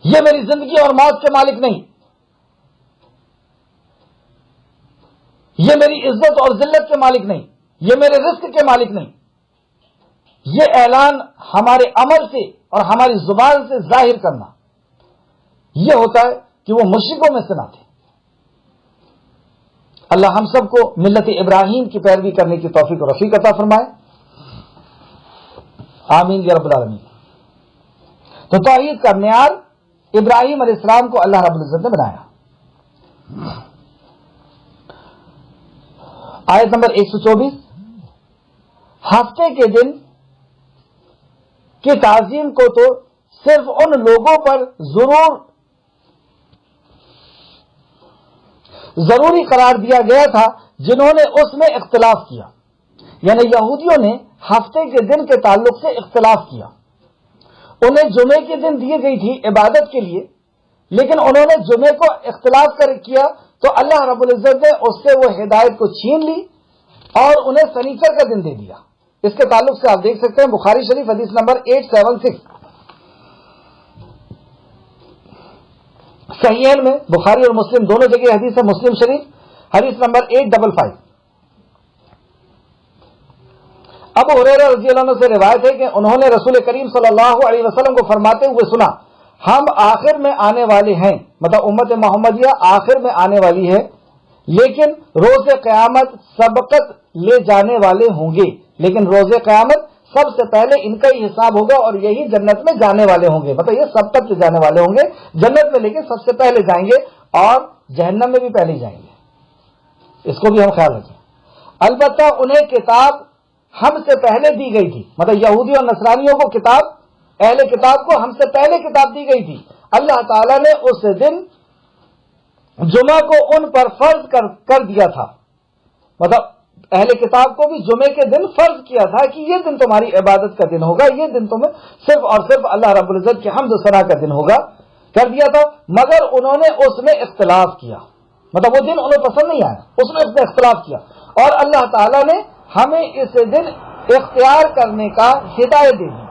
یہ میری زندگی اور موت کے مالک نہیں، یہ میری عزت اور ذلت کے مالک نہیں، یہ میرے رزق کے مالک نہیں. یہ اعلان ہمارے عمل سے اور ہماری زبان سے ظاہر کرنا، یہ ہوتا ہے کہ وہ مشرکوں میں سے نہ تھے. اللہ ہم سب کو ملت ابراہیم کی پیروی کرنے کی توفیق اور رفیق عطا فرمائے. آمین یا رب العالمین. تو توحید کا معیار ابراہیم علیہ السلام کو اللہ رب العزت نے بنایا. آیت نمبر 124 ہفتے کے دن کی تعظیم کو تو صرف ان لوگوں پر ضروری قرار دیا گیا تھا جنہوں نے اس میں اختلاف کیا. یعنی یہودیوں نے ہفتے کے دن کے تعلق سے اختلاف کیا. انہیں جمعے کے دن دی گئی تھی عبادت کے لیے، لیکن انہوں نے جمعے کو اختلاف کیا تو اللہ رب العزت نے اس سے وہ ہدایت کو چھین لی اور انہیں سنیچر کا دن دے دیا. اس کے تعلق سے آپ دیکھ سکتے ہیں بخاری شریف حدیث نمبر 876، صحیحین میں بخاری اور مسلم دونوں جگہ حدیث ہے. مسلم شریف حدیث نمبر 855. ابو ہریرہ رضی اللہ عنہ سے روایت ہے کہ انہوں نے رسول کریم صلی اللہ علیہ وسلم کو فرماتے ہوئے سنا، ہم آخر میں آنے والے ہیں، مطلب امت محمدیہ آخر میں آنے والی ہے، لیکن روز قیامت سبقت لے جانے والے ہوں گے. لیکن روز قیامت سب سے پہلے ان کا ہی حساب ہوگا اور یہی جنت میں جانے والے ہوں گے. مطلب یہ سبقت لے جانے والے ہوں گے جنت میں، لیکن سب سے پہلے جائیں گے اور جہنم میں بھی پہلے جائیں گے. اس کو بھی ہم خیال رکھیں. البتہ انہیں کتاب ہم سے پہلے دی گئی تھی، مطلب یہودی اور نصرانیوں کو کتاب، اہل کتاب کو ہم سے پہلے کتاب دی گئی تھی. اللہ تعالیٰ نے اس دن جمعہ کو ان پر فرض کر دیا تھا. مطلب اہل کتاب کو بھی جمعے کے دن فرض کیا تھا کہ یہ دن تمہاری عبادت کا دن ہوگا، یہ دن تمہیں صرف اور صرف اللہ رب العزت کی حمد و ثنا کا دن ہوگا، کر دیا تھا. مگر انہوں نے اس میں اختلاف کیا، مطلب وہ دن انہیں پسند نہیں آیا، اس میں اختلاف کیا. اور اللہ تعالیٰ نے ہمیں اس دن اختیار کرنے کا ہدایت دے دی.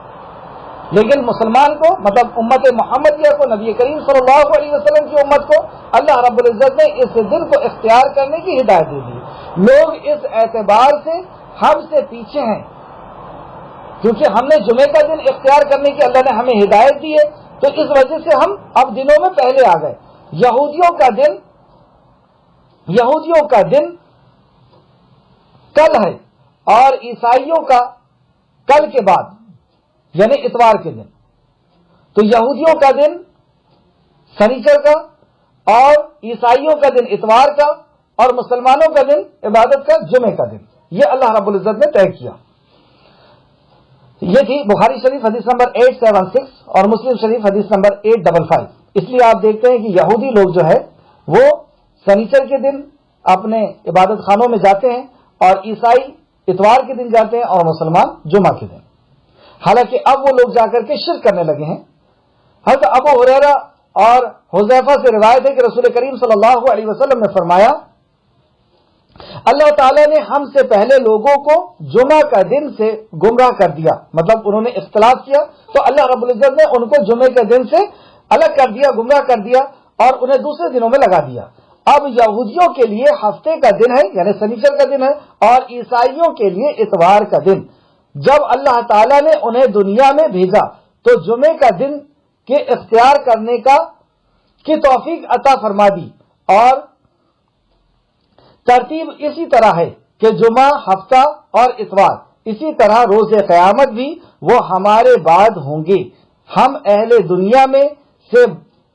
لیکن مسلمان کو، مطلب امت محمدیہ کو، نبی کریم صلی اللہ علیہ وسلم کی امت کو اللہ رب العزت نے اس دن کو اختیار کرنے کی ہدایت دے دی. لوگ اس اعتبار سے ہم سے پیچھے ہیں کیونکہ ہم نے جمعے کا دن اختیار کرنے کی اللہ نے ہمیں ہدایت دی ہے، تو اس وجہ سے ہم اب دنوں میں پہلے آ گئے. یہودیوں کا دن کل ہے اور عیسائیوں کا کل کے بعد یعنی اتوار کے دن. تو یہودیوں کا دن سنیچر کا اور عیسائیوں کا دن اتوار کا اور مسلمانوں کا دن عبادت کا جمعے کا دن، یہ اللہ رب العزت نے طے کیا۔ یہ تھی بخاری شریف حدیث نمبر 876 اور مسلم شریف حدیث نمبر 855۔ اس لیے آپ دیکھتے ہیں کہ یہودی لوگ جو ہے وہ سنیچر کے دن اپنے عبادت خانوں میں جاتے ہیں اور عیسائی اتوار کے دن جاتے ہیں اور مسلمان جمعہ کے دن۔ حالانکہ اب وہ لوگ جا کر کے شرک کرنے لگے ہیں۔ حضرت ابو ہریرہ اور حذیفہ سے روایت ہے کہ رسول کریم صلی اللہ علیہ وسلم نے فرمایا، اللہ تعالیٰ نے ہم سے پہلے لوگوں کو جمعہ کا دن سے گمراہ کر دیا، مطلب انہوں نے اختلاف کیا تو اللہ رب العزت نے ان کو جمعے کے دن سے الگ کر دیا، گمراہ کر دیا اور انہیں دوسرے دنوں میں لگا دیا۔ اب یہودیوں کے لیے ہفتے کا دن ہے یعنی سنیچر کا دن ہے اور عیسائیوں کے لیے اتوار کا دن۔ جب اللہ تعالیٰ نے انہیں دنیا میں بھیجا تو جمعے کا دن کے اختیار کرنے کی توفیق عطا فرما دی، اور ترتیب اسی طرح ہے کہ جمعہ، ہفتہ اور اتوار، اسی طرح روز قیامت بھی وہ ہمارے بعد ہوں گے۔ ہم اہل دنیا میں سے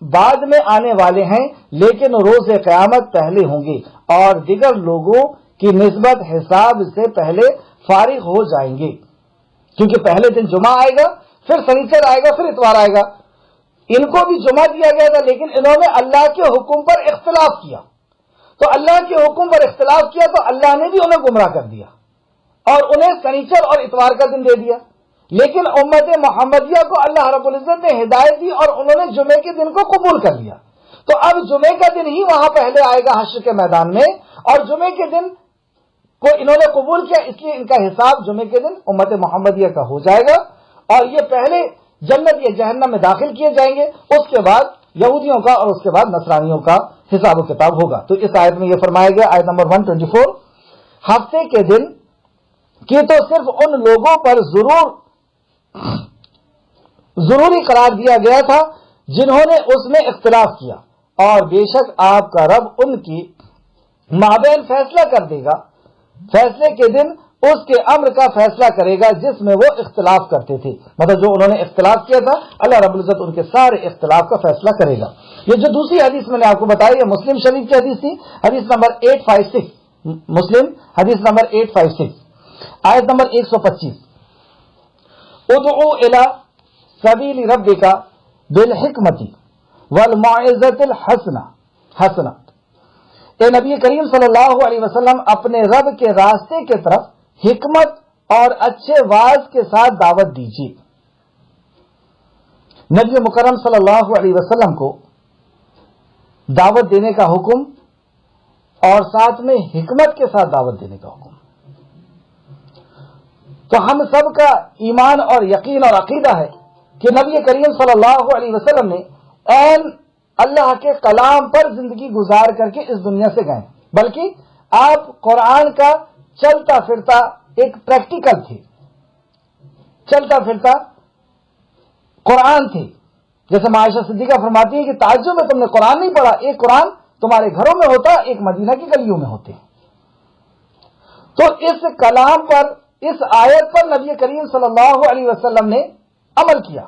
بعد میں آنے والے ہیں لیکن روز قیامت پہلے ہوں گے اور دیگر لوگوں کی نسبت حساب سے پہلے فارغ ہو جائیں گے، کیونکہ پہلے دن جمعہ آئے گا، پھر سنیچر آئے گا، پھر اتوار آئے گا۔ ان کو بھی جمعہ دیا گیا تھا لیکن انہوں نے اللہ کے حکم پر اختلاف کیا، تو اللہ کے حکم پر اختلاف کیا تو اللہ نے بھی انہیں گمراہ کر دیا اور انہیں سنیچر اور اتوار کا دن دے دیا۔ لیکن امت محمدیہ کو اللہ رب العزت نے ہدایت دی اور انہوں نے جمعے کے دن کو قبول کر لیا، تو اب جمعے کا دن ہی وہاں پہلے آئے گا حشر کے میدان میں، اور جمعے کے دن کو انہوں نے قبول کیا، اس لیے ان کا حساب جمعے کے دن امت محمدیہ کا ہو جائے گا اور یہ پہلے جنت یا جہنم میں داخل کیے جائیں گے، اس کے بعد یہودیوں کا اور اس کے بعد نصرانیوں کا حساب و کتاب ہوگا۔ تو اس آیت میں یہ فرمایا گیا، آیت نمبر 124، ہفتے کے دن کی تو صرف ان لوگوں پر ضروری قرار دیا گیا تھا جنہوں نے اس میں اختلاف کیا، اور بے شک آپ کا رب ان کی مابین فیصلہ کر دے گا، فیصلے کے دن اس کے امر کا فیصلہ کرے گا جس میں وہ اختلاف کرتے تھے، مطلب جو انہوں نے اختلاف کیا تھا اللہ رب العزت ان کے سارے اختلاف کا فیصلہ کرے گا۔ یہ جو دوسری حدیث میں نے آپ کو بتائی یہ مسلم شریف کی حدیث تھی، حدیث نمبر 856، مسلم حدیث نمبر 856، آیت نمبر 125، ادعو الی سبیل ربک بالحکمت والموعظۃ الحسنہ، اے نبی کریم صلی اللہ علیہ وسلم اپنے رب کے راستے کے طرف حکمت اور اچھے واعظ کے ساتھ دعوت دیجیے۔ نبی مکرم صلی اللہ علیہ وسلم کو دعوت دینے کا حکم اور ساتھ میں حکمت کے ساتھ دعوت دینے کا حکم، تو ہم سب کا ایمان اور یقین اور عقیدہ ہے کہ نبی کریم صلی اللہ علیہ وسلم نے عین اللہ کے کلام پر زندگی گزار کر کے اس دنیا سے گئے، بلکہ آپ قرآن کا چلتا پھرتا ایک پریکٹیکل تھے، چلتا پھرتا قرآن تھے۔ جیسے عائشہ صدیقہ فرماتی ہے کہ تعجب میں تم نے قرآن نہیں پڑھا، ایک قرآن تمہارے گھروں میں ہوتا، ایک مدینہ کی گلیوں میں ہوتے۔ تو اس کلام پر، اس آیت پر نبی کریم صلی اللہ علیہ وسلم نے عمل کیا،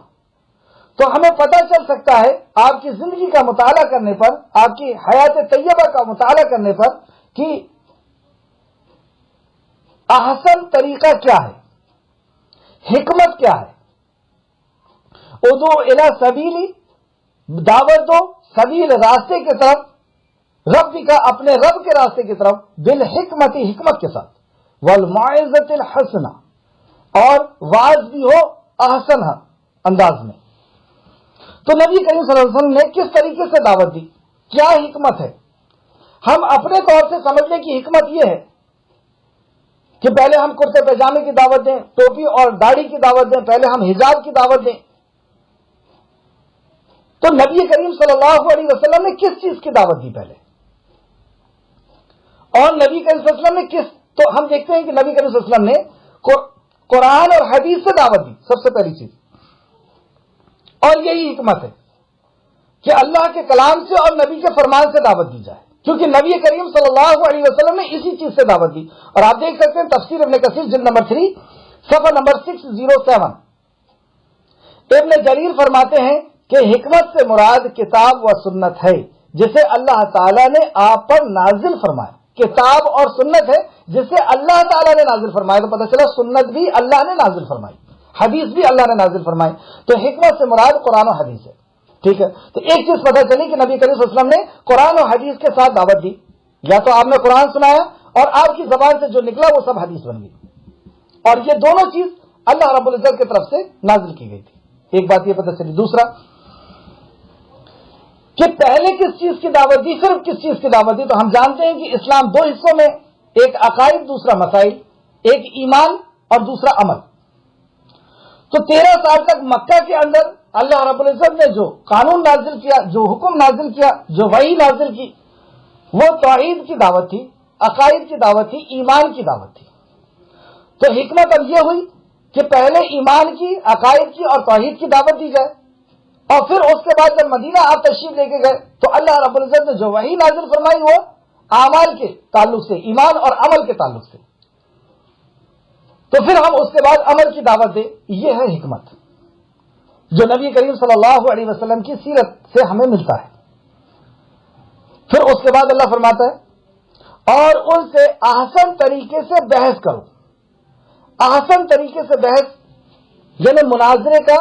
تو ہمیں پتہ چل سکتا ہے آپ کی زندگی کا مطالعہ کرنے پر، آپ کی حیات طیبہ کا مطالعہ کرنے پر کہ احسن طریقہ کیا ہے، حکمت کیا ہے۔ ادعو الی سبیلی، دعوت دو، سبیل راستے کی طرف، رب کا اپنے رب کے راستے کی طرف، بالحکمت حکمت کے ساتھ، والموعظۃ الحسنہ اور واعظ بھی ہو احسن انداز میں۔ تو نبی کریم صلی اللہ علیہ وسلم نے کس طریقے سے دعوت دی، کیا حکمت ہے؟ ہم اپنے طور سے سمجھنے کی حکمت یہ ہے کہ پہلے ہم کرتے پاجامے کی دعوت دیں، ٹوپی اور داڑھی کی دعوت دیں، پہلے ہم حجاب کی دعوت دیں۔ تو نبی کریم صلی اللہ علیہ وسلم نے کس چیز کی دعوت دی پہلے، اور نبی کریم صلی اللہ علیہ وسلم نے تو ہم دیکھتے ہیں کہ نبی کریم صلی اللہ علیہ وسلم نے قرآن اور حدیث سے دعوت دی، سب سے پہلی چیز، اور یہی حکمت ہے کہ اللہ کے کلام سے اور نبی کے فرمان سے دعوت دی جائے، کیونکہ نبی کریم صلی اللہ علیہ وسلم نے اسی چیز سے دعوت دی۔ اور آپ دیکھ سکتے ہیں تفسیر ابن کثیر جلد نمبر 3 صفحہ نمبر 607، ابن جریر فرماتے ہیں کہ حکمت سے مراد کتاب و سنت ہے جسے اللہ تعالیٰ نے آپ پر نازل فرمایا. کتاب اور سنت ہے جسے اللہ تعالیٰ نے نازل فرمایا. تو پتہ چلا سنت بھی اللہ نے نازل فرمائی, حدیث بھی اللہ نے نازل فرمائی. تو حکمت سے مراد قرآن و حدیث ہے. ٹھیک ہے, تو ایک چیز پتہ چلی کہ نبی کریم صلی اللہ علیہ وسلم نے قرآن و حدیث کے ساتھ دعوت دی. یا تو آپ نے قرآن سنایا اور آپ کی زبان سے جو نکلا وہ سب حدیث بن گئی, اور یہ دونوں چیز اللہ رب العزت کی طرف سے نازل کی گئی تھی. ایک بات یہ پتہ چلی. دوسرا کہ پہلے کس چیز کی دعوت دی, صرف کس چیز کی دعوت دی. تو ہم جانتے ہیں کہ اسلام دو حصوں میں, ایک عقائد دوسرا مسائل, ایک ایمان اور دوسرا عمل. تو 13 سال تک مکہ کے اندر اللہ رب العزت نے جو قانون نازل کیا, جو حکم نازل کیا, جو وحی نازل کی, وہ توحید کی دعوت تھی, عقائد کی دعوت تھی, ایمان کی دعوت تھی. تو حکمت اب یہ ہوئی کہ پہلے ایمان کی, عقائد کی اور توحید کی دعوت دی جائے, اور پھر اس کے بعد جب مدینہ آپ تشریف لے کے گئے تو اللہ رب العزت نے جو وحی نازل فرمائی وہ اعمال کے تعلق سے, ایمان اور عمل کے تعلق سے. تو پھر ہم اس کے بعد عمل کی دعوت دیں. یہ ہے حکمت جو نبی کریم صلی اللہ علیہ وسلم کی سیرت سے ہمیں ملتا ہے. پھر اس کے بعد اللہ فرماتا ہے اور ان سے احسن طریقے سے بحث کرو. احسن طریقے سے بحث یعنی مناظرے کا,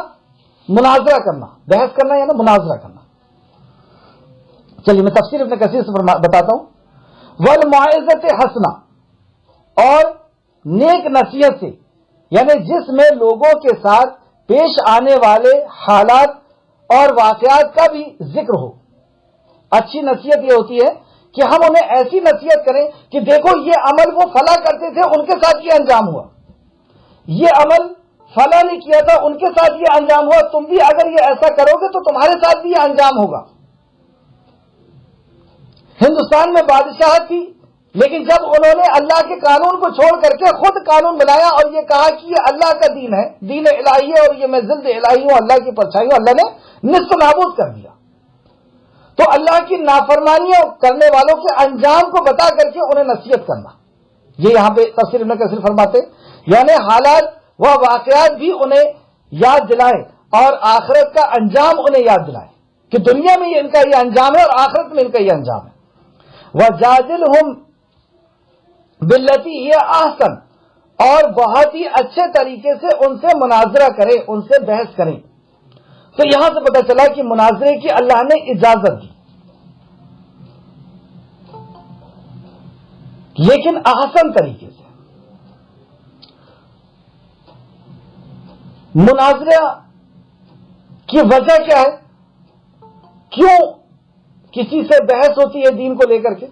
مناظرہ کرنا, بحث کرنا یعنی مناظرہ کرنا. چلیے میں تفسیر ابن کثیر سے بتاتا ہوں. والموعظۃ حسنہ, اور نیک نصیحت سے, یعنی جس میں لوگوں کے ساتھ پیش آنے والے حالات اور واقعات کا بھی ذکر ہو. اچھی نصیحت یہ ہوتی ہے کہ ہم انہیں ایسی نصیحت کریں کہ دیکھو یہ عمل وہ فلاں کرتے تھے, ان کے ساتھ یہ انجام ہوا, یہ عمل فلاں نے کیا تھا, ان کے ساتھ یہ انجام ہوا, تم بھی اگر یہ ایسا کرو گے تو تمہارے ساتھ بھی یہ انجام ہوگا. ہندوستان میں بادشاہت تھی, لیکن جب انہوں نے اللہ کے قانون کو چھوڑ کر کے خود قانون بنایا اور یہ کہا کہ یہ اللہ کا دین ہے, دین الہی ہے, اور یہ میں ضد الہی ہوں, اللہ کی پرچھائی ہوں, اللہ نے نصف نابود کر دیا. تو اللہ کی نافرمانیاں کرنے والوں کے انجام کو بتا کر کے انہیں نصیحت کرنا, یہ یہاں پہ تفسیر ابن کثیر فرماتے, یعنی حالات و واقعات بھی انہیں یاد دلائیں اور آخرت کا انجام انہیں یاد دلائیں کہ دنیا میں ان کا یہ انجام ہے اور آخرت میں ان کا یہ انجام ہے. وَجَادِلْهُمْ بِالَّتِي هِيَ أَحْسَنُ, اور بہت ہی اچھے طریقے سے ان سے مناظرہ کریں, ان سے بحث کریں. تو یہاں سے پتہ چلا کہ مناظرے کی اللہ نے اجازت دی, لیکن احسن طریقے سے. مناظرہ کی وجہ کیا ہے, کیوں کسی سے بحث ہوتی ہے دین کو لے کر کے؟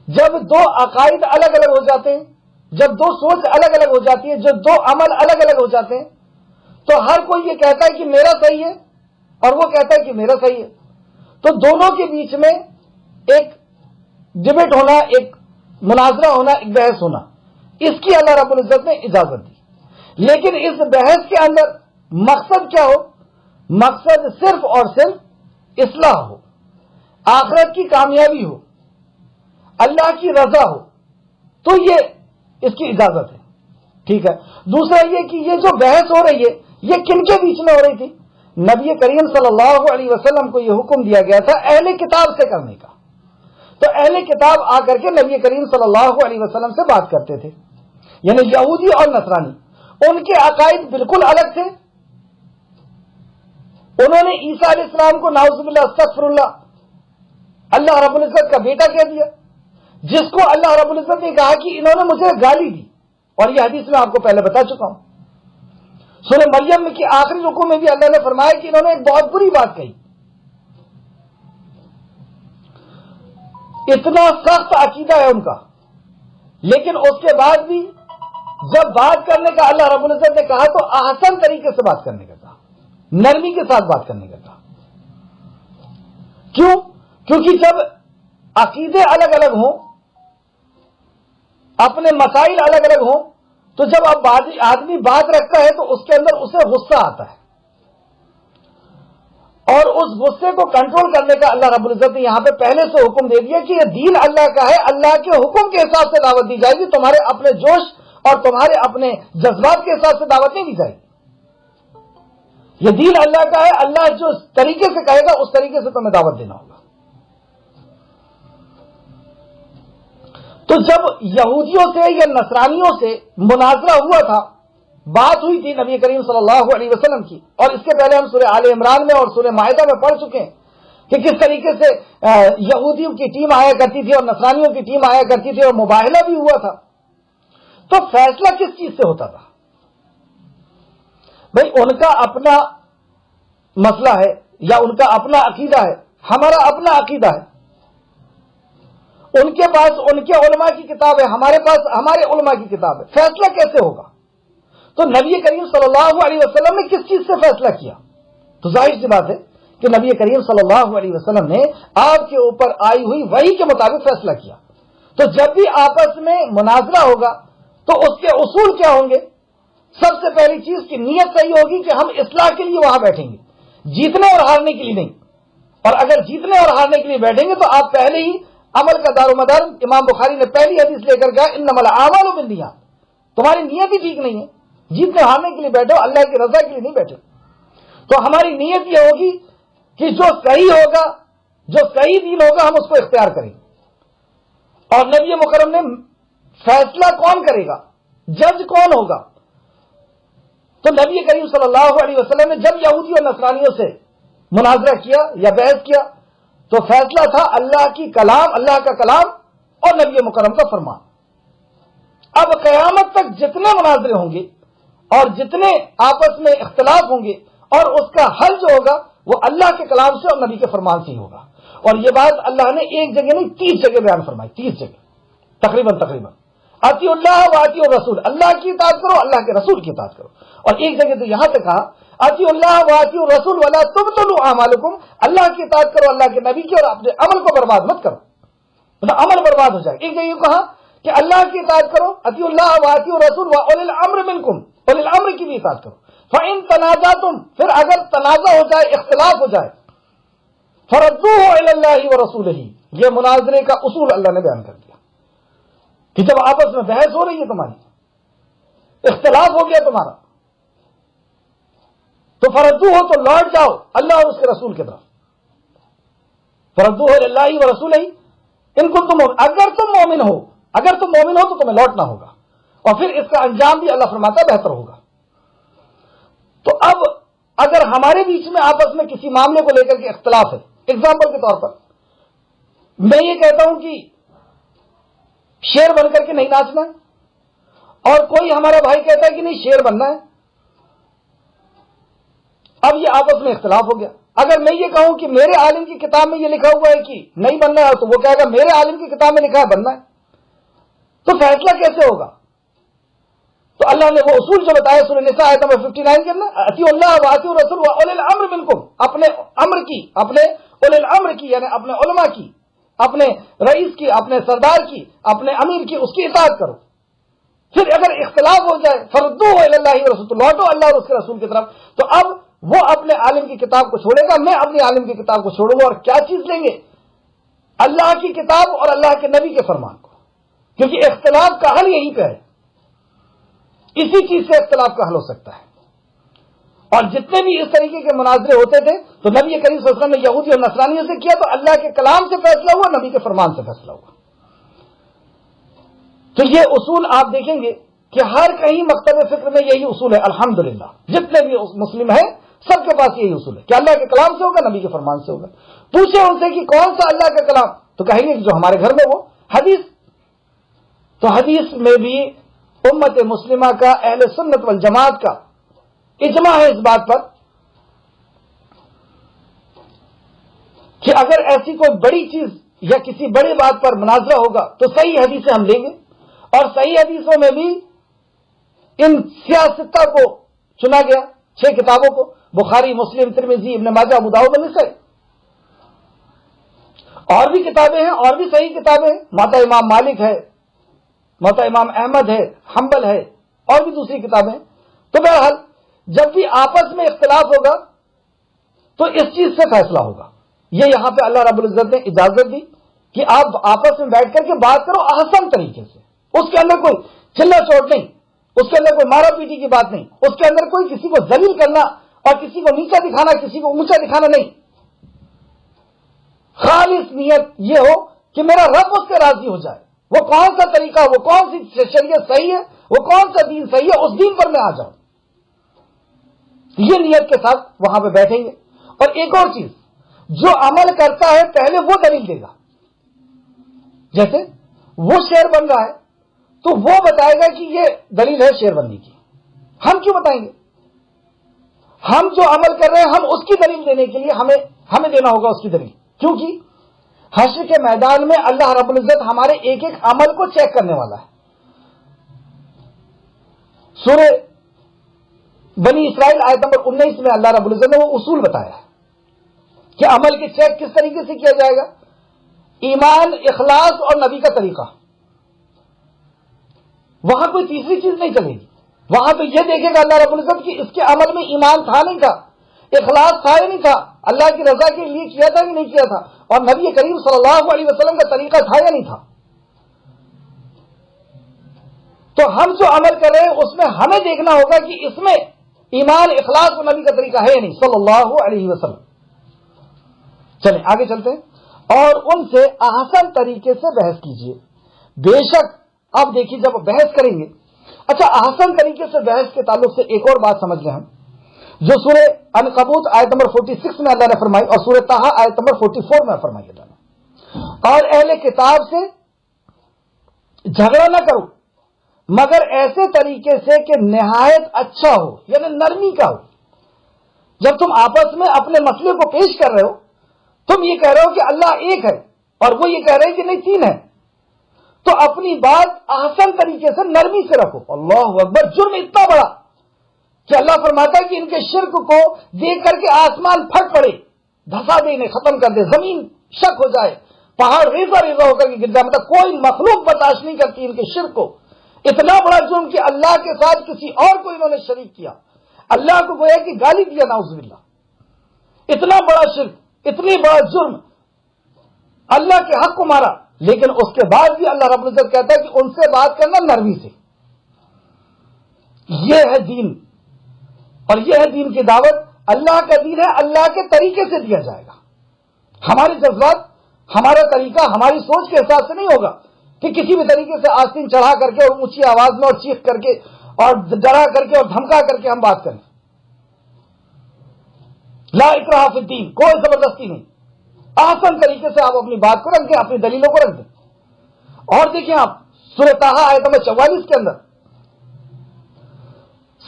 جب دو عقائد الگ الگ ہو جاتے ہیں, جب دو سوچ الگ الگ ہو جاتی ہے, جب دو عمل الگ الگ ہو جاتے ہیں, تو ہر کوئی یہ کہتا ہے کہ میرا صحیح ہے اور وہ کہتا ہے کہ میرا صحیح ہے. تو دونوں کے بیچ میں ایک ڈبیٹ ہونا, ایک مناظرہ ہونا, ایک بحث ہونا, اس کی اللہ رب العزت نے اجازت دی. لیکن اس بحث کے اندر مقصد کیا ہو؟ مقصد صرف اور صرف اصلاح ہو, آخرت کی کامیابی ہو, اللہ کی رضا ہو, تو یہ اس کی اجازت ہے. ٹھیک ہے. دوسرا یہ کہ یہ جو بحث ہو رہی ہے یہ کن کے بیچ میں ہو رہی تھی؟ نبی کریم صلی اللہ علیہ وسلم کو یہ حکم دیا گیا تھا اہل کتاب سے کرنے کا. تو اہل کتاب آ کر کے نبی کریم صلی اللہ علیہ وسلم سے بات کرتے تھے, یعنی یہودی اور نصرانی. ان کے عقائد بالکل الگ تھے. انہوں نے عیسیٰ علیہ السلام کو نعوذ باللہ استغفر اللہ اللہ رب العزت کا بیٹا کہہ دیا, جس کو اللہ رب العزت نے کہا کہ انہوں نے مجھے گالی دی, اور یہ حدیث میں آپ کو پہلے بتا چکا ہوں. سورہ مریم کی آخری رکوع میں بھی اللہ نے فرمایا کہ انہوں نے ایک بہت بری بات کہی. اتنا سخت عقیدہ ہے ان کا, لیکن اس کے بعد بھی جب بات کرنے کا اللہ رب العزت نے کہا تو احسن طریقے سے بات کرنے کا کہا, نرمی کے ساتھ بات کرنے کا کہا. کیوں؟ کیونکہ جب عقیدے الگ الگ ہوں, اپنے مسائل الگ الگ ہوں, تو جب اب آدمی بات رکھتا ہے تو اس کے اندر اسے غصہ آتا ہے, اور اس غصے کو کنٹرول کرنے کا اللہ رب العزت نے یہاں پہ پہلے سے حکم دے دیا کہ یہ دین اللہ کا ہے, اللہ کے حکم کے حساب سے دعوت دی جائے گی, تمہارے اپنے جوش اور تمہارے اپنے جذبات کے حساب سے دعوت نہیں دی جائے گی. یہ دین اللہ کا ہے، اللہ جو طریقے سے کہے گا اس طریقے سے تمہیں دعوت دینا ہوگا۔ تو جب یہودیوں سے یا نصرانیوں سے مناظرہ ہوا تھا، بات ہوئی تھی نبی کریم صلی اللہ علیہ وسلم کی، اور اس کے پہلے ہم سورہ آل عمران میں اور سورہ مائدہ میں پڑھ چکے ہیں کہ کس طریقے سے یہودیوں کی ٹیم آیا کرتی تھی اور نصرانیوں کی ٹیم آیا کرتی تھی اور مباہلہ بھی ہوا تھا۔ تو فیصلہ کس چیز سے ہوتا تھا؟ بھئی ان کا اپنا مسئلہ ہے یا ان کا اپنا عقیدہ ہے، ہمارا اپنا عقیدہ ہے، ان کے پاس ان کے علماء کی کتاب ہے، ہمارے پاس ہمارے علماء کی کتاب ہے، فیصلہ کیسے ہوگا؟ تو نبی کریم صلی اللہ علیہ وسلم نے کس چیز سے فیصلہ کیا؟ تو ظاہر سی بات ہے کہ نبی کریم صلی اللہ علیہ وسلم نے آپ کے اوپر آئی ہوئی وحی کے مطابق فیصلہ کیا۔ تو جب بھی آپس میں مناظرہ ہوگا تو اس کے اصول کیا ہوں گے؟ سب سے پہلی چیز کی نیت صحیح ہوگی کہ ہم اصلاح کے لیے وہاں بیٹھیں گے، جیتنے اور ہارنے کے لیے نہیں۔ اور اگر جیتنے اور ہارنے کے لیے بیٹھیں گے تو آپ پہلے ہی عمل کا دار و مدار، امام بخاری نے پہلی حدیث لے کر کہا انما الاعمال بالنیات، تمہاری نیت ہی ٹھیک نہیں ہے، جیتنے ہارنے کے لیے بیٹھو، اللہ کی رضا کے لیے نہیں بیٹھے۔ تو ہماری نیت یہ ہوگی کہ جو صحیح ہوگا، جو صحیح دین ہوگا، ہم اس کو اختیار کریں۔ اور نبی مکرم نے فیصلہ کون کرے گا، جج کون ہوگا؟ تو نبی کریم صلی اللہ علیہ وسلم نے جب یہودی اور نصرانیوں سے مناظرہ کیا یا بحث کیا تو فیصلہ تھا اللہ کی کلام، اللہ کا کلام اور نبی مکرم کا فرمان۔ اب قیامت تک جتنے مناظرے ہوں گے اور جتنے آپس میں اختلاف ہوں گے اور اس کا حل جو ہوگا وہ اللہ کے کلام سے اور نبی کے فرمان سے ہی ہوگا۔ اور یہ بات اللہ نے ایک جگہ نہیں 30 جگہ بیان فرمائی، 30 جگہ تقریباً اطیعوا اللہ و اطیعوا الرسول، اللہ کی اطاعت کرو، اللہ کے رسول کی اطاعت کرو۔ اور ایک جگہ تو یہاں تک کہا اطیعوا اللہ و اطیعوا الرسول ولا تبطلوا اعمالکم، اللہ کی اطاعت کرو، اللہ کے نبی کی، اور اپنے عمل کو برباد مت کرو، مطلب عمل برباد ہو جائے۔ ایک جگہ یہ کہا کہ اللہ کی اطاعت کرو، اطیعوا اللہ و اطیعوا الرسول واولی الامر منکم، اولی الامر کی بھی اطاعت کرو۔ فإن تنازعتم، پھر اگر تنازع ہو جائے، اختلاف ہو جائے، فردوه الی اللہ ورسولہ، یہ مناظرے کا اصول اللہ نے بیان کر دیا کہ جب آپس میں بحث ہو رہی ہے، تمہاری اختلاف ہو گیا تمہارا، تو فردوه، تو لوٹ جاؤ اللہ اور اس کے رسول کی طرف۔ فردوه الی اللہ ورسولہ ان کنتم مؤمنین، اگر تم مومن ہو، اگر تم مومن ہو تو تمہیں لوٹنا ہوگا، اور پھر اس کا انجام بھی اللہ فرماتا ہے بہتر ہوگا۔ تو اب اگر ہمارے بیچ میں آپس میں کسی معاملے کو لے کر کے اختلاف ہے، اگزامپل کے طور پر میں یہ کہتا ہوں کہ شیر بن کر کے نہیں ناچنا ہے، اور کوئی ہمارا بھائی کہتا ہے کہ نہیں شیر بننا ہے، اب یہ آپس میں اختلاف ہو گیا۔ اگر میں یہ کہوں کہ میرے عالم کی کتاب میں یہ لکھا ہوا ہے کہ نہیں بننا ہے، تو وہ کہے گا میرے عالم کی کتاب میں لکھا ہے بننا ہے، تو فیصلہ کیسے ہوگا؟ تو اللہ نے وہ اصول جو بتایا سورہ نساء آیت نمبر 59 کے اندر، اطیعوا اللہ و اطیعوا الرسول واولی الامر منکم، اپنے امر کی، اپنے اولی الامر کی یعنی اپنے علماء کی، اپنے رئیس کی، اپنے سردار کی، اپنے امیر کی، اس کی اطاعت کرو۔ پھر اگر اختلاف ہو جائے فردوه الی اللہ ورسول، لوٹو اللہ اور اس کے رسول کی طرف۔ تو اب وہ اپنے عالم کی کتاب کو چھوڑے گا، میں اپنے عالم کی کتاب کو چھوڑوں گا، اور کیا چیز لیں گے؟ اللہ کی کتاب اور اللہ کے نبی کے فرمان کو، کیونکہ اختلاف کا حل یہیں پہ ہے، اسی چیز سے اختلاف کا حل ہو سکتا ہے۔ اور جتنے بھی اس طریقے کے مناظرے ہوتے تھے تو نبی کریم صلی اللہ علیہ وسلم نے یہودی اور نصرانیوں سے کیا، تو اللہ کے کلام سے فیصلہ ہوا، نبی کے فرمان سے فیصلہ ہوا۔ تو یہ اصول آپ دیکھیں گے کہ ہر کہیں مکتب فکر میں یہی اصول ہے، الحمدللہ جتنے بھی مسلم ہیں سب کے پاس یہی اصول ہے کہ اللہ کے کلام سے ہوگا، نبی کے فرمان سے ہوگا۔ پوچھے ان سے کہ کون سا اللہ کا کلام، تو کہیں گے کہ جو ہمارے گھر میں وہ حدیث۔ تو حدیث میں بھی امت مسلمہ کا، اہل سنت والجماعت کا اجماع ہے اس بات پر کہ اگر ایسی کوئی بڑی چیز یا کسی بڑی بات پر مناظرہ ہوگا تو صحیح حدیثیں ہم لیں گے، اور صحیح حدیثوں میں بھی ان سیاستہ کو چنا گیا، 6 کتابوں کو، بخاری، مسلم، ترمذی، ابن ماجہ، ابو داؤد، نسائی، اور بھی کتابیں ہیں، اور بھی صحیح کتابیں ہیں، موطا امام مالک ہے، موطا امام احمد ہے، حنبل ہے، اور بھی دوسری کتابیں ہیں۔ تو بہرحال جب بھی آپس میں اختلاف ہوگا تو اس چیز سے فیصلہ ہوگا۔ یہ یہاں پہ اللہ رب العزت نے اجازت دی کہ آپ آپس میں بیٹھ کر کے بات کرو احسن طریقے سے، اس کے اندر کوئی چلا چوٹ نہیں، اس کے اندر کوئی مارا پیٹی کی بات نہیں، اس کے اندر کوئی کسی کو ذلیل کرنا اور کسی کو نیچا دکھانا، کسی کو اونچا دکھانا نہیں. خالص نیت یہ ہو کہ میرا رب اس سے راضی ہو جائے. وہ کون سا طریقہ، وہ کون سی شریعت صحیح ہے، وہ کون سا دین صحیح ہے، اس دین پر میں آ جاؤں. یہ نیت کے ساتھ وہاں پہ بیٹھیں گے. اور ایک اور چیز، جو عمل کرتا ہے پہلے وہ دلیل دے گا. جیسے وہ شیر بن رہا ہے تو وہ بتائے گا کہ یہ دلیل ہے شیر بننے کی. ہم کیوں بتائیں گے؟ ہم جو عمل کر رہے ہیں ہم اس کی دلیل دینے کے لیے ہمیں دینا ہوگا اس کی دلیل. کیونکہ حشر کے میدان میں اللہ رب العزت ہمارے ایک ایک عمل کو چیک کرنے والا ہے. سورہ بنی اسرائیل آیت نمبر 19 میں اللہ رب العزت نے وہ اصول بتایا ہے کہ عمل کی چیک کس طریقے سے کیا جائے گا. ایمان، اخلاص اور نبی کا طریقہ. وہاں کوئی تیسری چیز نہیں چلے گی. وہاں تو یہ دیکھے گا اللہ رب العزت کہ اس کے عمل میں ایمان تھا نہیں تھا، اخلاص تھا یا نہیں تھا، اللہ کی رضا کے لیے کیا تھا کہ نہیں کیا تھا، اور نبی کریم صلی اللہ علیہ وسلم کا طریقہ تھا یا نہیں تھا. تو ہم جو عمل کر رہے ہیں اس میں ہمیں دیکھنا ہوگا کہ اس میں ایمان، اخلاص اور نبی کا طریقہ ہے یا نہیں صلی اللہ علیہ وسلم. چلیں آگے چلتے ہیں اور ان سے احسن طریقے سے بحث کیجیے. بے شک آپ دیکھیے جب بحث کریں گے. اچھا، احسن طریقے سے بحث کے تعلق سے ایک اور بات سمجھ لیں ہم، جو سورہ عنکبوت آیت نمبر 46 میں اللہ نے فرمائی اور سورہ طٰہٰ آیت نمبر 44 میں فرمائی اللہ نے. اور اہل کتاب سے جھگڑا نہ کرو مگر ایسے طریقے سے کہ نہایت اچھا ہو، یعنی نرمی کا ہو. جب تم آپس میں اپنے مسئلے کو پیش کر رہے ہو، تم یہ کہہ رہے ہو کہ اللہ ایک ہے اور وہ یہ کہہ رہے ہیں کہ نہیں تین ہے، تو اپنی بات احسن طریقے سے نرمی سے رکھو. اللہ اکبر. جرم اتنا بڑا کہ اللہ فرماتا ہے کہ ان کے شرک کو دیکھ کر کے آسمان پھٹ پڑے، دھسا دے، انہیں ختم کر دے، زمین شک ہو جائے، پہاڑ ریزہ ریزہ ہو کر کے گر جائے. مطلب کوئی مخلوق برداشت نہیں کرتی ان کے شرک کو. اتنا بڑا جرم کہ اللہ کے ساتھ کسی اور کو انہوں نے شریک کیا، اللہ کو گویا کہ گالی دیا، نعوذ باللہ. اتنا بڑا شرک، اتنی بڑا جرم، اللہ کے حق کو مارا. لیکن اس کے بعد بھی اللہ رب العزت کہتا ہے کہ ان سے بات کرنا نرمی سے. یہ ہے دین، اور یہ ہے دین کی دعوت. اللہ کا دین ہے، اللہ کے طریقے سے دیا جائے گا. ہمارے جذبات، ہمارا طریقہ ہماری سوچ کے حساب سے نہیں ہوگا کہ کسی بھی طریقے سے آستین چڑھا کر کے اور اونچی آواز میں اور چیخ کر کے اور ڈرا کر کے اور دھمکا کر کے ہم بات کریں. لا اکراہ فی الدین، کوئی زبردستی نہیں. آسان طریقے سے آپ اپنی بات کو رکھ دیں، اپنی دلیلوں کو رکھ دیں. اور دیکھیں آپ سورہ طٰہٰ آیت نمبر 44 کے اندر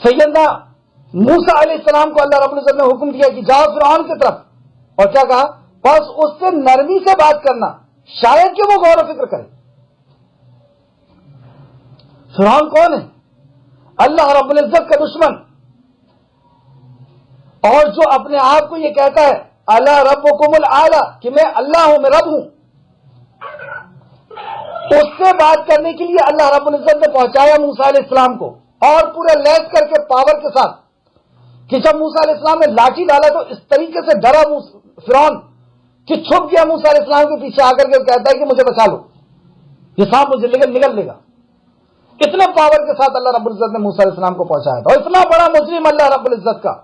سیدنا موسیٰ علیہ السلام کو اللہ رب العزت نے حکم دیا کہ جاؤ فرعون کی طرف، اور کیا کہا؟ بس اس سے نرمی سے بات کرنا، شاید کہ وہ غور و فکر کرے. فرعون کون ہے؟ اللہ رب العزت کا دشمن، اور جو اپنے آپ کو یہ کہتا ہے الا ربکم الاعلی، کہ میں اللہ ہوں، میں رب ہوں. اس سے بات کرنے کے لیے اللہ رب العزت نے پہنچایا موسیٰ علیہ السلام کو، اور پورا لیس کر کے پاور کے ساتھ، کہ جب موسیٰ علیہ السلام نے لاٹھی ڈالا تو اس طریقے سے ڈرا فرعون کہ چھپ گیا موسیٰ علیہ السلام کے پیچھے آ کر کے کہتا ہے کہ مجھے بچا لو، یہ سانپ مجھے نگل لے گا. اتنے پاور کے ساتھ اللہ رب العزت نے موسیٰ علیہ السلام کو پہنچایا تھا. اور اتنا بڑا مجرم اللہ رب العزت کا،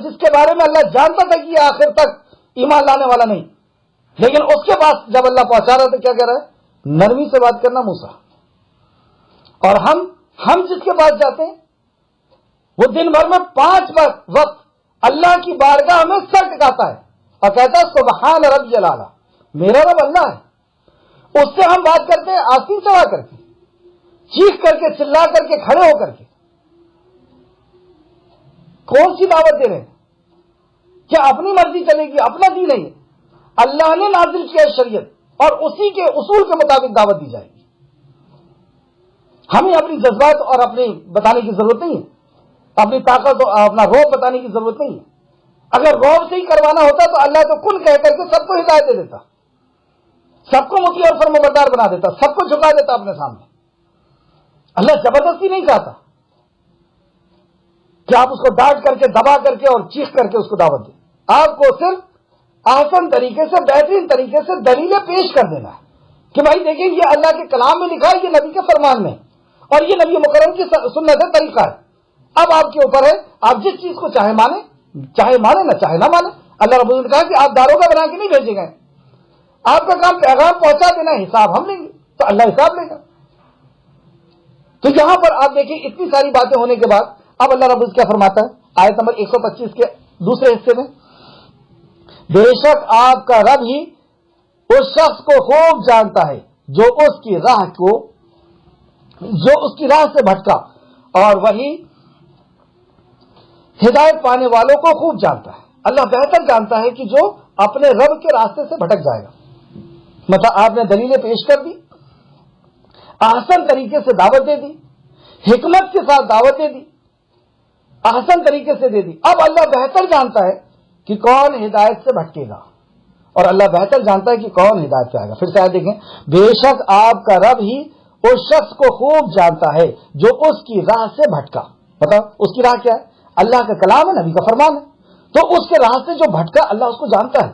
جس کے بارے میں اللہ جانتا تھا کہ یہ آخر تک ایمان لانے والا نہیں، لیکن اس کے پاس جب اللہ پہنچا رہا تو کیا کہہ رہا ہے؟ نرمی سے بات کرنا موسیٰ. اور ہم جس کے پاس جاتے ہیں وہ دن بھر میں 5 وقت اللہ کی بارگاہ میں سر ٹکاتا ہے اور کہتا ہے سبحان ربی الاعلی، میرا رب اللہ ہے. اس سے ہم بات کرتے ہیں آستین چڑھا کر کے، چیخ کر کے، چلا کر کے، کھڑے ہو کر کے. کون سی دعوت دے رہے ہیں؟ کیا اپنی مرضی چلے گی؟ اپنا دین ہے یہ. اللہ نے نازل کیا شریعت اور اسی کے اصول کے مطابق دعوت دی جائے گی. ہمیں اپنی جذبات اور اپنی بتانے کی ضرورت نہیں ہے، اپنی طاقت اور اپنا روب بتانے کی ضرورت نہیں ہے. اگر روب سے ہی کروانا ہوتا تو اللہ تو کن کہہ کر کے سب کو ہدایت دے دیتا، سب کو مطیع اور فرمانبردار بنا دیتا، سب کو جھکا دیتا اپنے سامنے. اللہ زبردستی نہیں چاہتا کہ آپ اس کو ڈانٹ کر کے، دبا کر کے اور چیخ کر کے اس کو دعوت دیں. آپ کو صرف آسان طریقے سے، بہترین طریقے سے دلیلیں پیش کر دینا ہے کہ بھائی دیکھیں یہ اللہ کے کلام میں لکھا ہے، یہ نبی کے فرمان میں، اور یہ نبی مکرم کی سنت ہے، طریقہ ہے. اب آپ کے اوپر ہے، آپ جس چیز کو چاہے مانیں چاہے مانے نہ چاہے نہ مانے. اللہ رب العزت نے کہا کہ آپ داروغہ بنا کے نہیں بھیجے گئے, آپ کا کام پیغام پہنچا دینا, حساب ہم لیں گے. تو اللہ حساب لے گا. تو یہاں پر آپ دیکھیں اتنی ساری باتیں ہونے کے بعد اب اللہ رب العزت کیا فرماتا ہے آیت نمبر 125 کے دوسرے حصے میں, بے شک آپ کا رب ہی اس شخص کو خوب جانتا ہے جو اس کی راہ سے بھٹکا, اور وہی ہدایت پانے والوں کو خوب جانتا ہے. اللہ بہتر جانتا ہے کہ جو اپنے رب کے راستے سے بھٹک جائے گا. مطلب آپ نے دلیلیں پیش کر دی, احسن طریقے سے دعوت دے دی, حکمت کے ساتھ دعوت دے دی, احسن طریقے سے دے دی. اب اللہ بہتر جانتا ہے کہ کون ہدایت سے بھٹکے گا, اور اللہ بہتر جانتا ہے کہ کون ہدایت پہ آئے گا. پھر سے دیکھیں, بے شک آپ کا رب ہی اس شخص کو خوب جانتا ہے جو اس کی راہ سے بھٹکا. مطلب اس کی راہ کیا ہے؟ اللہ کا کلام ہے, نبی کا فرمان ہے. تو اس کے راہ سے جو بھٹکا اللہ اس کو جانتا ہے,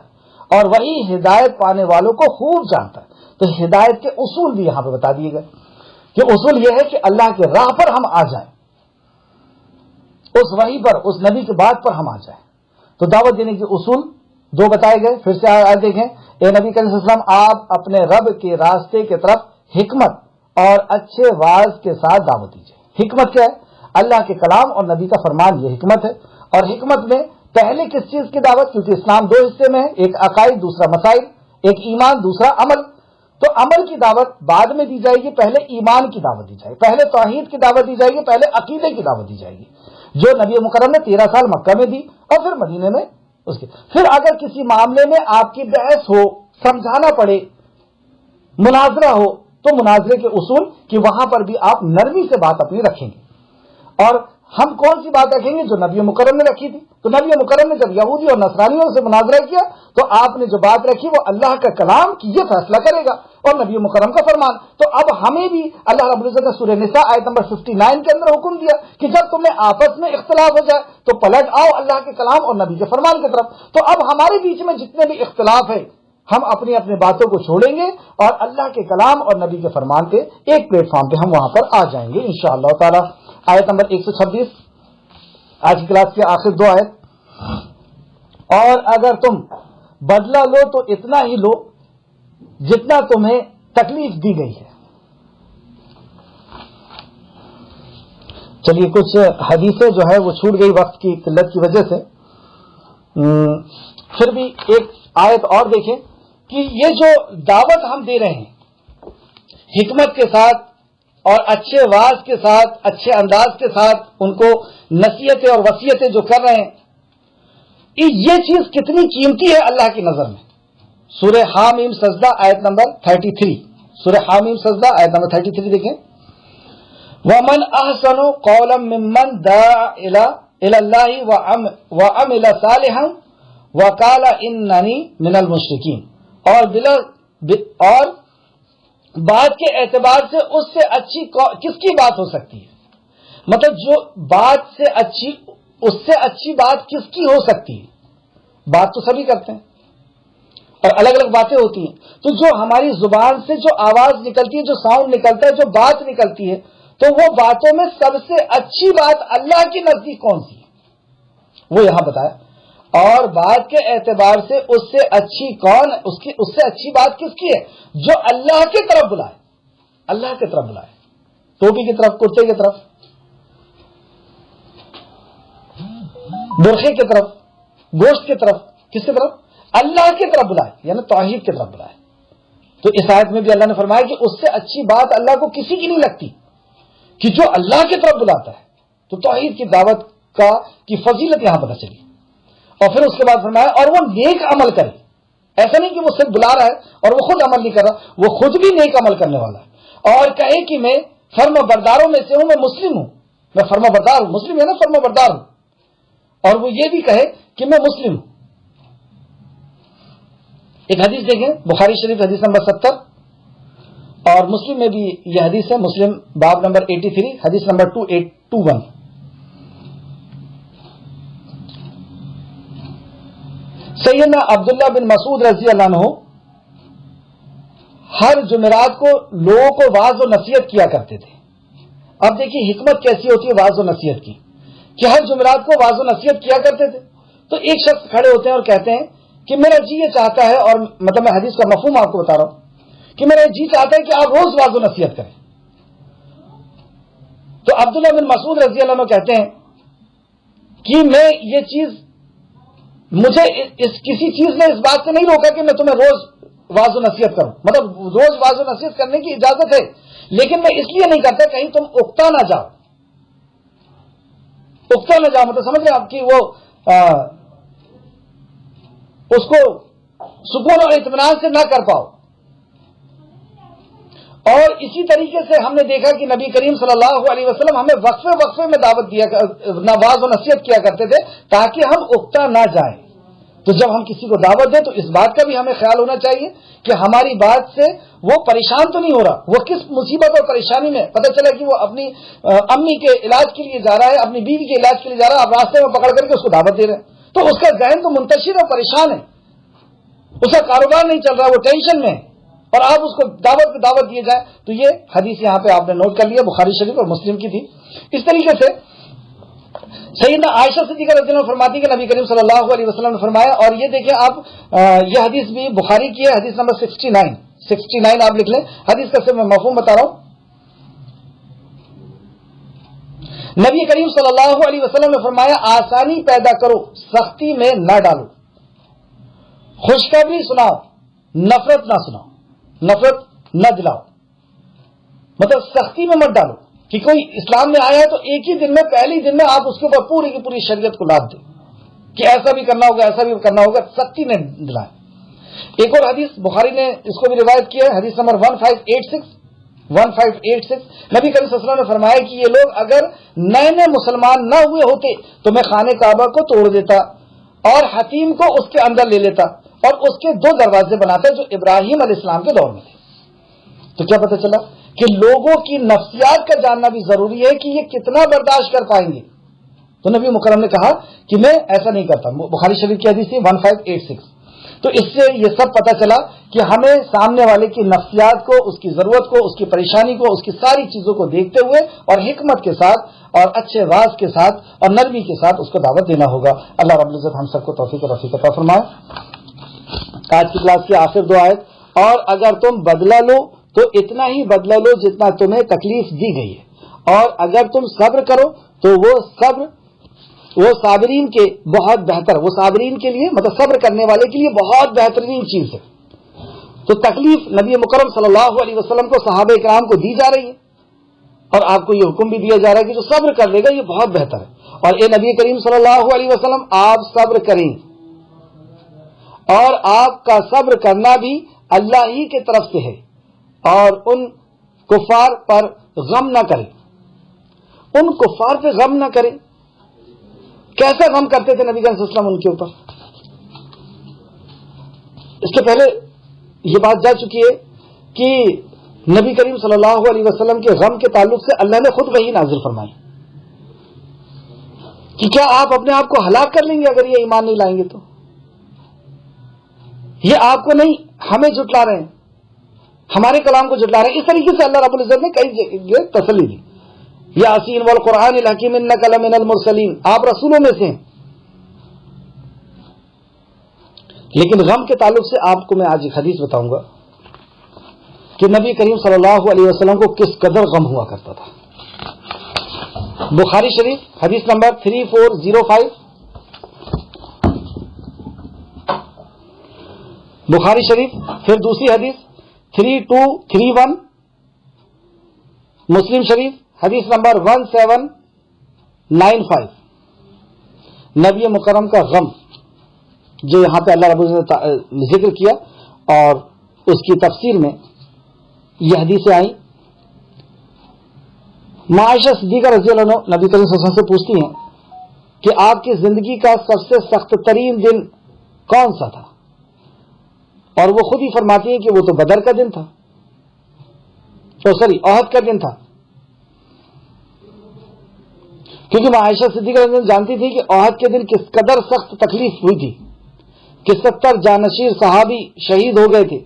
اور وہی ہدایت پانے والوں کو خوب جانتا ہے. تو ہدایت کے اصول بھی یہاں پہ بتا دیے گئے کہ اصول یہ ہے کہ اللہ کے راہ پر ہم آ جائیں, اس وحی پر, اس نبی کے بات پر ہم آ جائیں. تو دعوت دینے کے اصول دو بتائے گئے. پھر سے آج دیکھیں, اے نبی کریم صلی اللہ علیہ وسلم آپ اپنے رب کے راستے کی طرف حکمت اور اچھے واعظ کے ساتھ دعوت دیجیے. حکمت کیا ہے؟ اللہ کے کلام اور نبی کا فرمان, یہ حکمت ہے. اور حکمت میں پہلے کس چیز کی دعوت؟ کیونکہ اسلام دو حصے میں ہے, ایک عقائد دوسرا مسائل, ایک ایمان دوسرا عمل. تو عمل کی دعوت بعد میں دی جائے گی, پہلے ایمان کی دعوت دی جائے گی, پہلے توحید کی دعوت دی جائے گی, پہلے عقیدے کی دعوت دی جائے گی, جو نبی مکرم نے 13 سال مکہ میں دی اور پھر مدینے میں اس کے. پھر اگر کسی معاملے میں آپ کی بحث ہو, سمجھانا پڑے, مناظرہ ہو, تو مناظرے کے اصول کہ وہاں پر بھی آپ نرمی سے بات اپنی رکھیں گے. اور ہم کون سی بات رکھیں گے؟ جو نبی مکرم نے رکھی تھی. تو نبی مکرم نے جب یہودی اور نصرانیوں سے مناظرہ کیا تو آپ نے جو بات رکھی وہ اللہ کا کلام کی یہ فیصلہ کرے گا اور نبی مکرم کا فرمان. تو اب ہمیں بھی اللہ رب العزت نے سورہ نساء آیت نمبر 59 کے اندر حکم دیا کہ جب تمہیں آپس میں اختلاف ہو جائے تو پلٹ آؤ اللہ کے کلام اور نبی کے فرمان کی طرف. تو اب ہمارے بیچ میں جتنے بھی اختلاف ہے ہم اپنی اپنی باتوں کو چھوڑیں گے اور اللہ کے کلام اور نبی کے فرمان پہ ایک پلیٹ فارم پہ ہم وہاں پر آ جائیں گے انشاءاللہ تعالی. آیت نمبر 126 آج کی کلاس کے آخر دو آیت. اور اگر تم بدلہ لو تو اتنا ہی لو جتنا تمہیں تکلیف دی گئی ہے. چلیے کچھ حدیثیں جو ہے وہ چھوٹ گئی وقت کی قلت کی وجہ سے, پھر بھی ایک آیت اور دیکھیں کہ یہ جو دعوت ہم دے رہے ہیں حکمت کے ساتھ اور اچھے واعظ کے ساتھ, اچھے انداز کے ساتھ ان کو نصیحتیں اور وصیتیں جو کر رہے ہیں, یہ چیز کتنی قیمتی ہے اللہ کی نظر میں. سورہ حامیم سجدہ آیت نمبر 33, سورہ حامیم سجدہ آیت نمبر 33 دیکھیں. وَمَنْ أَحْسَنُ قَوْلًا مِّمَّنْ دَعَا إِلَى اللَّهِ وَعَمِلَ صَالِحًا وَقَالَ إِنَّنِي مِنَ الْمُشْرِكِينَ. اور بات کے اعتبار سے اس سے اچھی کس کی بات ہو سکتی ہے؟ مطلب جو بات سے اچھی, اس سے اچھی بات کس کی ہو سکتی ہے؟ بات تو سبھی کرتے ہیں اور الگ الگ باتیں ہوتی ہیں. تو جو ہماری زبان سے جو آواز نکلتی ہے, جو ساؤنڈ نکلتا ہے, جو بات نکلتی ہے, تو وہ باتوں میں سب سے اچھی بات اللہ کے نزدیک کون سی ہے وہ یہاں بتایا. اور بات کے اعتبار سے اس سے اچھی کون, اس سے اچھی بات کس کی ہے؟ جو اللہ کی طرف بلائے, اللہ کی طرف بلائے, ٹوپی کی طرف, کرتے کی طرف, برقعے کی طرف, گوشت کی طرف, کس کی طرف؟ اللہ کی طرف بلائے, یعنی توحید کی طرف بلائے. تو اس آیت میں بھی اللہ نے فرمایا کہ اس سے اچھی بات اللہ کو کسی کی نہیں لگتی کہ جو اللہ کی طرف بلاتا ہے. تو توحید کی دعوت کی فضیلت یہاں پتہ چلی. اور پھر اس کے بعد فرمایا اور وہ نیک عمل کرے. ایسا نہیں کہ وہ صرف بلا رہا ہے اور وہ خود عمل نہیں کر رہا, وہ خود بھی نیک عمل کرنے والا ہے اور کہے کہ میں فرما برداروں میں سے ہوں, میں مسلم ہوں, میں فرما بردار ہوں. مسلم ہے نا, فرما بردار ہوں. اور وہ یہ بھی کہے کہ میں مسلم ہوں. ایک حدیث دیکھیں, بخاری شریف حدیث نمبر 70 اور مسلم میں بھی یہ حدیث ہے, مسلم باب نمبر 83 حدیث نمبر 2821. سیدنا عبداللہ بن مسعود رضی اللہ عنہ ہر جمعرات کو لوگوں کو واعظ و نصیحت کیا کرتے تھے. اب دیکھیے حکمت کیسی ہوتی ہے واعظ و نصیحت کی, کہ ہر جمعرات کو واعظ و نصیحت کیا کرتے تھے. تو ایک شخص کھڑے ہوتے ہیں اور کہتے ہیں کہ میرا جی یہ چاہتا ہے، اور مطلب میں حدیث کا مفہوم آپ کو بتا رہا ہوں کہ میرا جی چاہتا ہے کہ آپ روز واضح نصیحت کریں. تو عبداللہ بن مسعود رضی اللہ عنہ کہتے ہیں کہ میں یہ چیز، مجھے کسی چیز نے اس بات سے نہیں روکا کہ میں تمہیں روز واضح نصیحت کروں، مطلب روز واضح نصیحت کرنے کی اجازت ہے، لیکن میں اس لیے نہیں کرتا کہیں تم اکتا نہ جاؤ، مطلب سمجھ رہے آپ کی وہ اس کو سکون اور اطمینان سے نہ کر پاؤ. اور اسی طریقے سے ہم نے دیکھا کہ نبی کریم صلی اللہ علیہ وسلم ہمیں وقفے میں دعوت دیا، نواز و نصیحت کیا کرتے تھے تاکہ ہم اکتا نہ جائیں. تو جب ہم کسی کو دعوت دیں تو اس بات کا بھی ہمیں خیال ہونا چاہیے کہ ہماری بات سے وہ پریشان تو نہیں ہو رہا، وہ کس مصیبت اور پریشانی میں، پتہ چلا کہ وہ اپنی امی کے علاج کے لیے جا رہا ہے، اپنی بیوی کے علاج کے لیے جا رہا ہے، آپ راستے میں پکڑ کر کے اس کو دعوت دے رہے ہیں، تو اس کا ذہن تو منتشر اور پریشان ہے، اس کا کاروبار نہیں چل رہا، وہ ٹینشن میں ہے، اور آپ اس کو دعوت دیے جائے. تو یہ حدیث یہاں پہ آپ نے نوٹ کر لیا، بخاری شریف اور مسلم کی تھی. اس طریقے سے سیدنا عائشہ صدیقہ رضی اللہ عنہا فرماتی کہ نبی کریم صلی اللہ علیہ وسلم نے فرمایا، اور یہ دیکھیں آپ، یہ حدیث بھی بخاری کی ہے، حدیث نمبر 69 آپ لکھ لیں. حدیث کا صرف میں مفہوم بتا رہا ہوں. نبی کریم صلی اللہ علیہ وسلم نے فرمایا آسانی پیدا کرو، سختی میں نہ ڈالو، خوشخبری سناؤ، نفرت نہ سناؤ، نفرت نہ دلاؤ، مطلب سختی میں مت ڈالو کہ کوئی اسلام میں آیا ہے تو ایک ہی دن میں، پہلے ہی دن میں آپ اس کے اوپر پوری کی پوری شریعت کو لاد دیں کہ ایسا بھی کرنا ہوگا، ایسا بھی کرنا ہوگا، سختی میں دلائیں. ایک اور حدیث بخاری نے اس کو بھی روایت کیا ہے، حدیث نمبر 1586. نبی کریم صلی اللہ علیہ وسلم نے فرمایا کہ یہ لوگ اگر نئے مسلمان نہ ہوئے ہوتے تو میں خانہ کعبہ کو توڑ دیتا اور حتیم کو اس کے اندر لے لیتا اور اس کے 2 دروازے بناتا جو ابراہیم علیہ السلام کے دور میں تھے. تو کیا پتہ چلا کہ لوگوں کی نفسیات کا جاننا بھی ضروری ہے کہ یہ کتنا برداشت کر پائیں گے. تو نبی مکرم نے کہا کہ میں ایسا نہیں کرتا. بخاری شریف کی حدیث 1586. تو اس سے یہ سب پتہ چلا کہ ہمیں سامنے والے کی نفسیات کو، اس کی ضرورت کو، اس کی پریشانی کو، اس کی ساری چیزوں کو دیکھتے ہوئے اور حکمت کے ساتھ اور اچھے واز کے ساتھ اور نرمی کے ساتھ اس کو دعوت دینا ہوگا. اللہ رب العزت ہم سب کو توفیق و رفیق عطا فرمائے. آج کی کلاس کی آخر 2 آیت، اور اگر تم بدلہ لو تو اتنا ہی بدلہ لو جتنا تمہیں تکلیف دی گئی ہے، اور اگر تم صبر کرو تو وہ صابرین کے بہت بہتر، وہ صابرین کے لیے، مطلب صبر کرنے والے کے لیے بہت بہترین چیز ہے. تو تکلیف نبی مکرم صلی اللہ علیہ وسلم کو، صحابہ کرام کو دی جا رہی ہے، اور آپ کو یہ حکم بھی دیا جا رہا ہے کہ جو صبر کر لے گا یہ بہت بہتر ہے. اور اے نبی کریم صلی اللہ علیہ وسلم، آپ صبر کریں، اور آپ کا صبر کرنا بھی اللہ ہی کی طرف سے ہے، اور ان کفار پر غم نہ کریں، ان کفار پہ غم نہ کریں. کیسا غم کرتے تھے نبی صلی اللہ علیہ وسلم ان کے اوپر؟ اس کے پہلے یہ بات جا چکی ہے کہ نبی کریم صلی اللہ علیہ وسلم کے غم کے تعلق سے اللہ نے خود وحی نازل فرمائی کہ کیا آپ اپنے آپ کو ہلاک کر لیں گے اگر یہ ایمان نہیں لائیں گے؟ تو یہ آپ کو نہیں، ہمیں جھٹلا رہے ہیں، ہمارے کلام کو جھٹلا رہے ہیں. اس طریقے سے اللہ رب العزت نے کئی جگہ تسلی دی. یاسین والقرآن الحکیم انک لمن المرسلین، آپ رسولوں میں سے ہیں. لیکن غم کے تعلق سے آپ کو میں آج ایک حدیث بتاؤں گا کہ نبی کریم صلی اللہ علیہ وسلم کو کس قدر غم ہوا کرتا تھا. بخاری شریف حدیث نمبر 3405، بخاری شریف. پھر دوسری حدیث 3231، مسلم شریف حدیث نمبر 1795. نبی مکرم کا غم جو یہاں پہ اللہ رب العزت نے ذکر کیا اور اس کی تفسیر میں یہ حدیثیں آئیں. عائشہ صدیقہ رضی اللہ عنہ نبی کریم صلی اللہ علیہ وسلم سے پوچھتی ہیں کہ آپ کی زندگی کا سب سے سخت ترین دن کون سا تھا؟ اور وہ خود ہی فرماتی ہیں کہ وہ تو بدر کا دن تھا، احد کا دن تھا. کیونکہ عائشہ صدیقہ رضی اللہ عنہ جانتی تھی کہ احد کے دن کس قدر سخت تکلیف ہوئی تھی کہ 70 جانشیر صحابی شہید ہو گئے تھے،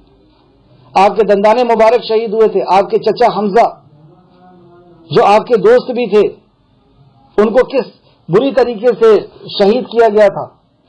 آپ کے دندانے مبارک شہید ہوئے تھے، آپ کے چچا حمزہ جو آپ کے دوست بھی تھے ان کو کس بری طریقے سے شہید کیا گیا تھا.